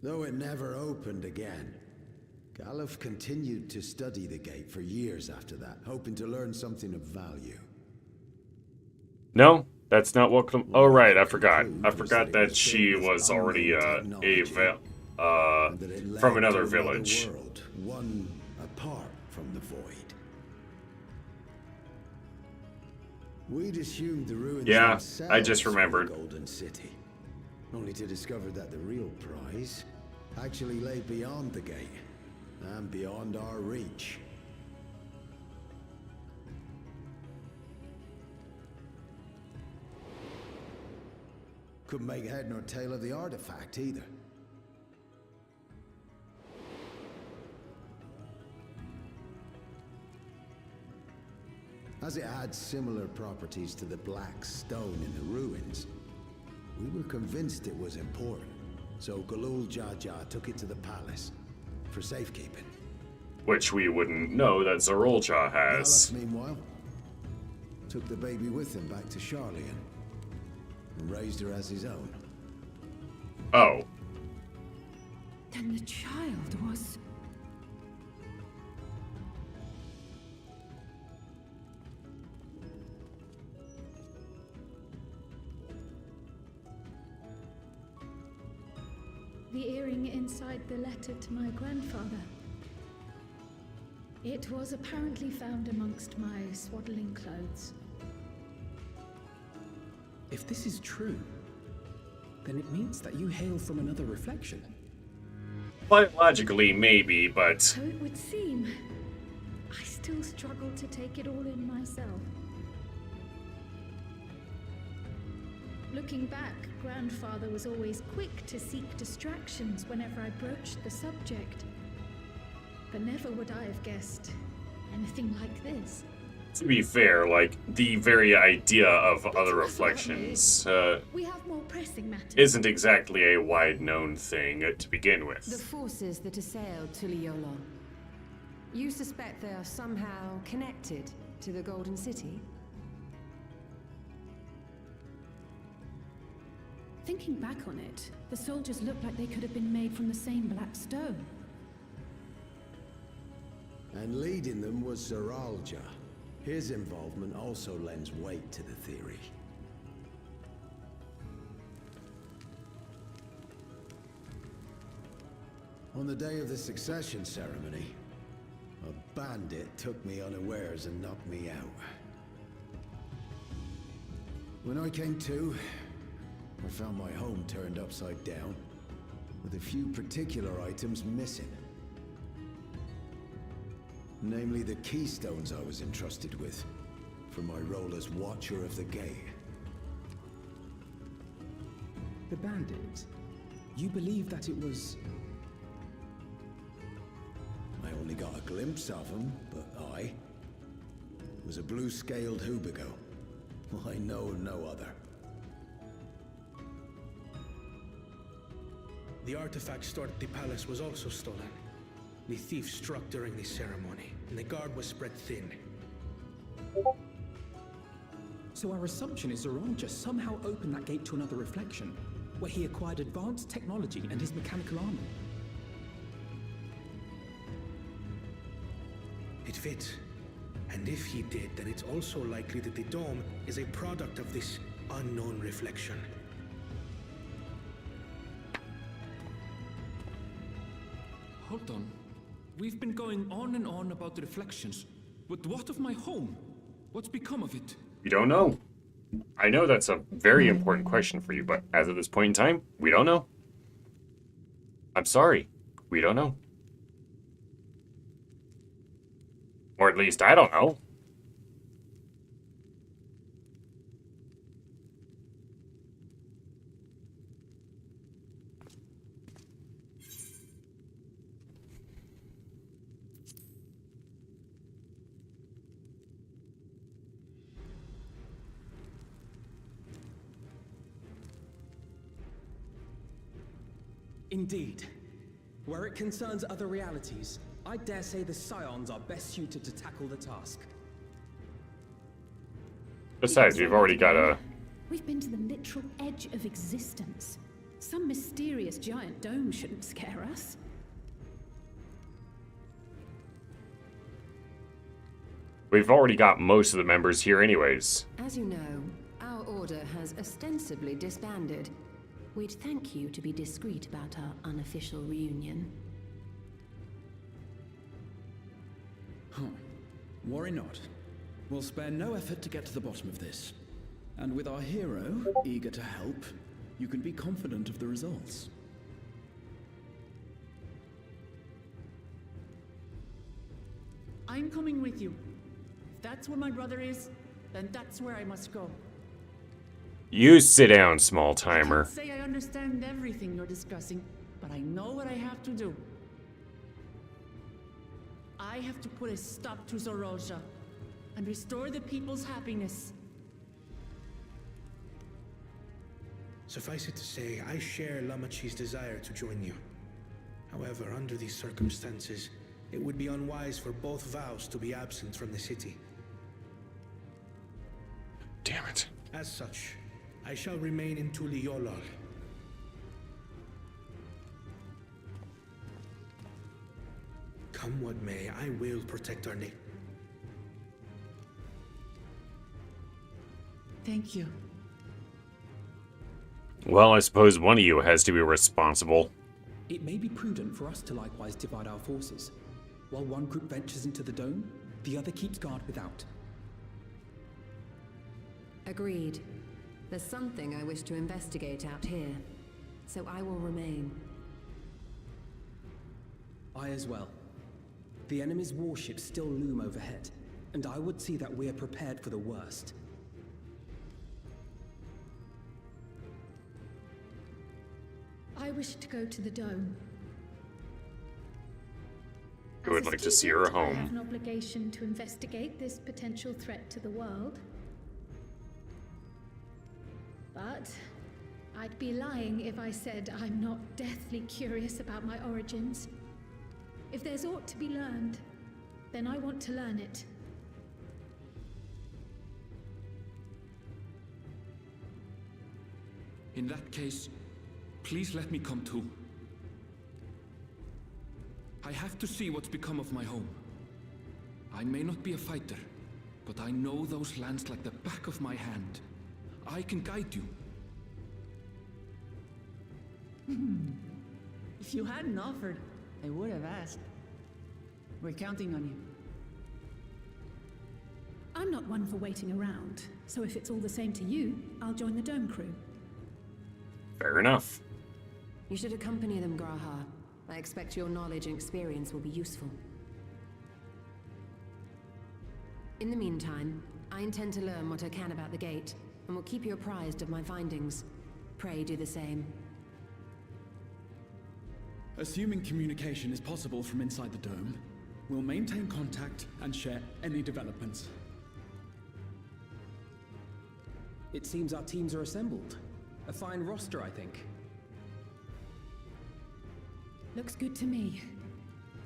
Though it never opened again. Galuf continued to study the gate for years after that, hoping to learn something of value. No, that's not what. Oh right, I forgot. I forgot that she was already from another village. World, one apart from the void. We'd assumed the ruins themselves I just remembered. were the Golden City, only to discover that the real prize actually lay beyond the gate and beyond our reach. Couldn't make head nor tail of the artifact either. As it had similar properties to the black stone in the ruins, we were convinced it was important. So Galul Jaja took it to the palace for safekeeping. Which we wouldn't know that Zorolja has. Galuf, meanwhile, took the baby with him back to Sharlayan and raised her as his own. Oh. Then the child was... The earring inside the letter to my grandfather. It was apparently found amongst my swaddling clothes. If this is true, then it means that you hail from another reflection. Biologically, maybe, but... So it would seem. I still struggle to take it all in myself. Looking back, Grandfather was always quick to seek distractions whenever I broached the subject. But never would I have guessed anything like this. To be fair, like, the very idea of other reflections We have more pressing matters. isn't exactly a wide-known thing to begin with. The forces that assailed Tuliyola. You suspect they are somehow connected to the Golden City? Thinking back on it, the soldiers looked like they could have been made from the same black stone. And leading them was Zoralja. His involvement also lends weight to the theory. On the day of the succession ceremony, a bandit took me unawares and knocked me out. When I came to, I found my home turned upside down, with a few particular items missing. Namely the keystones I was entrusted with, for my role as Watcher of the Gate. The bandit, you believe that it was... I only got a glimpse of him, but it was a blue-scaled Hubigo. I know of no other. The artifact stored at the palace was also stolen. The thief struck during the ceremony, and the guard was spread thin. So our assumption is Zoralja somehow opened that gate to another reflection, where he acquired advanced technology and his mechanical armor. It fits. And if he did, then it's also likely that the dome is a product of this unknown reflection. Hold on. We've been going on and on about the reflections, but what of my home? What's become of it? We don't know. I know that's a very important question for you, but as of this point in time, we don't know. I'm sorry. We don't know. Or at least I don't know. Indeed. Where it concerns other realities, I dare say the Scions are best suited to tackle the task. Besides, we've already got a... We've been to the literal edge of existence. Some mysterious giant dome shouldn't scare us. We've already got most of the members here anyways. As you know, our order has ostensibly disbanded. We'd thank you to be discreet about our unofficial reunion. Huh. Worry not. We'll spare no effort to get to the bottom of this. And with our hero eager to help, you can be confident of the results. I'm coming with you. If that's where my brother is, then that's where I must go. You sit down, small timer. I can't say I understand everything you're discussing, but I know what I have to do. I have to put a stop to Zorolja and restore the people's happiness. Suffice it to say, I share Lamachi's desire to join you. However, under these circumstances, it would be unwise for both vows to be absent from the city. Damn it. As such, I shall remain in Tuliolol. Come what may, I will protect our nation. Thank you. Well, I suppose one of you has to be responsible. It may be prudent for us to likewise divide our forces. While one group ventures into the dome, the other keeps guard without. Agreed. There's something I wish to investigate out here, so I will remain. I as well. The enemy's warships still loom overhead, and I would see that we are prepared for the worst. I wish to go to the dome. I would like to see her I have home. an obligation to investigate this potential threat to the world. But I'd be lying if I said I'm not deathly curious about my origins. If there's aught to be learned, then I want to learn it. In that case, please let me come too. I have to see what's become of my home. I may not be a fighter, but I know those lands like the back of my hand. I can guide you. If you hadn't offered, I would have asked. We're counting on you. I'm not one for waiting around, so if it's all the same to you, I'll join the dome crew. Fair enough. You should accompany them, Graha. I expect your knowledge and experience will be useful. In the meantime, I intend to learn what I can about the gate, and will keep you apprised of my findings. Pray do the same. Assuming communication is possible from inside the dome, we'll maintain contact and share any developments. It seems our teams are assembled. A fine roster, I think. Looks good to me.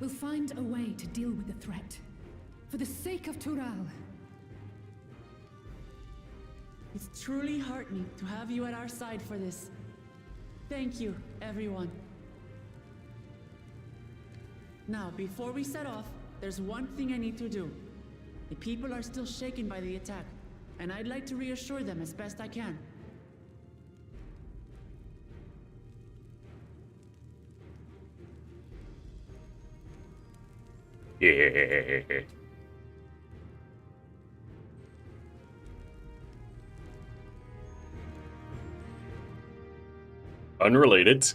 We'll find a way to deal with the threat. For the sake of Tural. It's truly heartening to have you at our side for this. Thank you, everyone. Now, before we set off, there's one thing I need to do. The people are still shaken by the attack, and I'd like to reassure them as best I can. Yeah. Unrelated.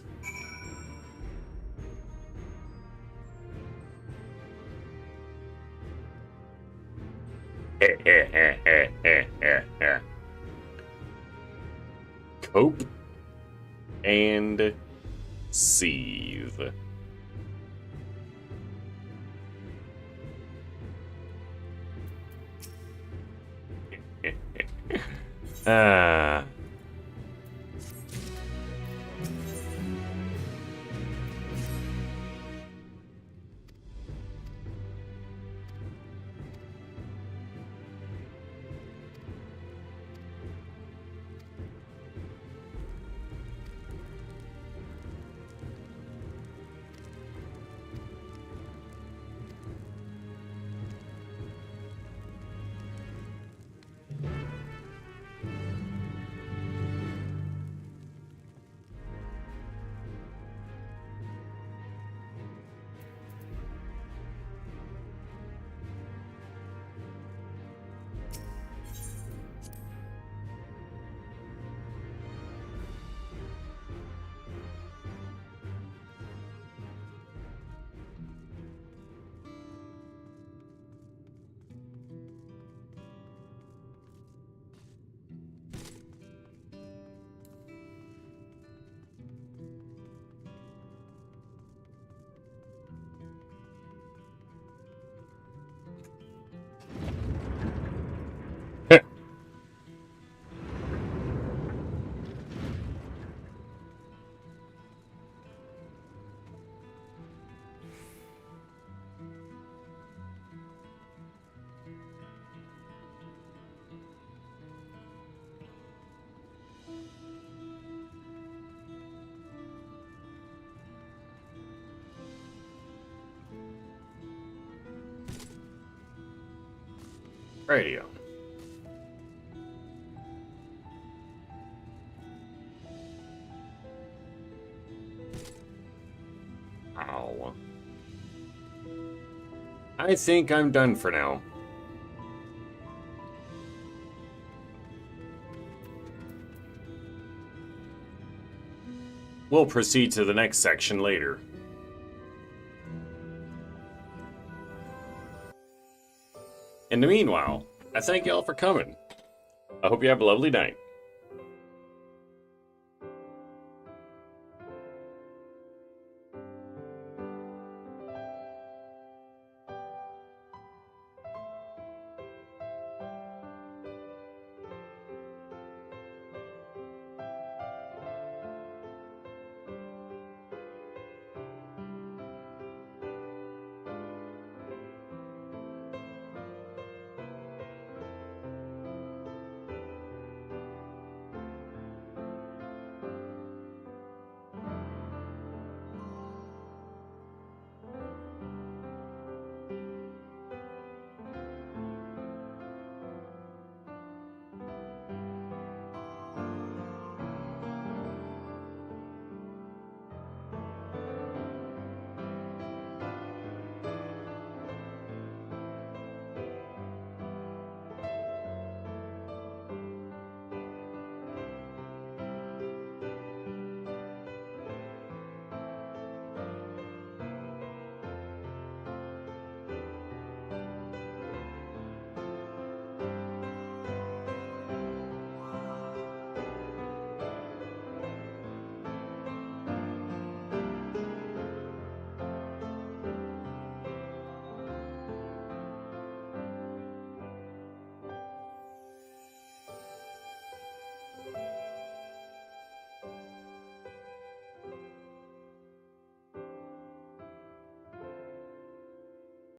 Cope and Seethe. Ah. Radio. Ow. I think I'm done for now. We'll proceed to the next section later. In the meanwhile, I thank you all for coming. I hope you have a lovely night.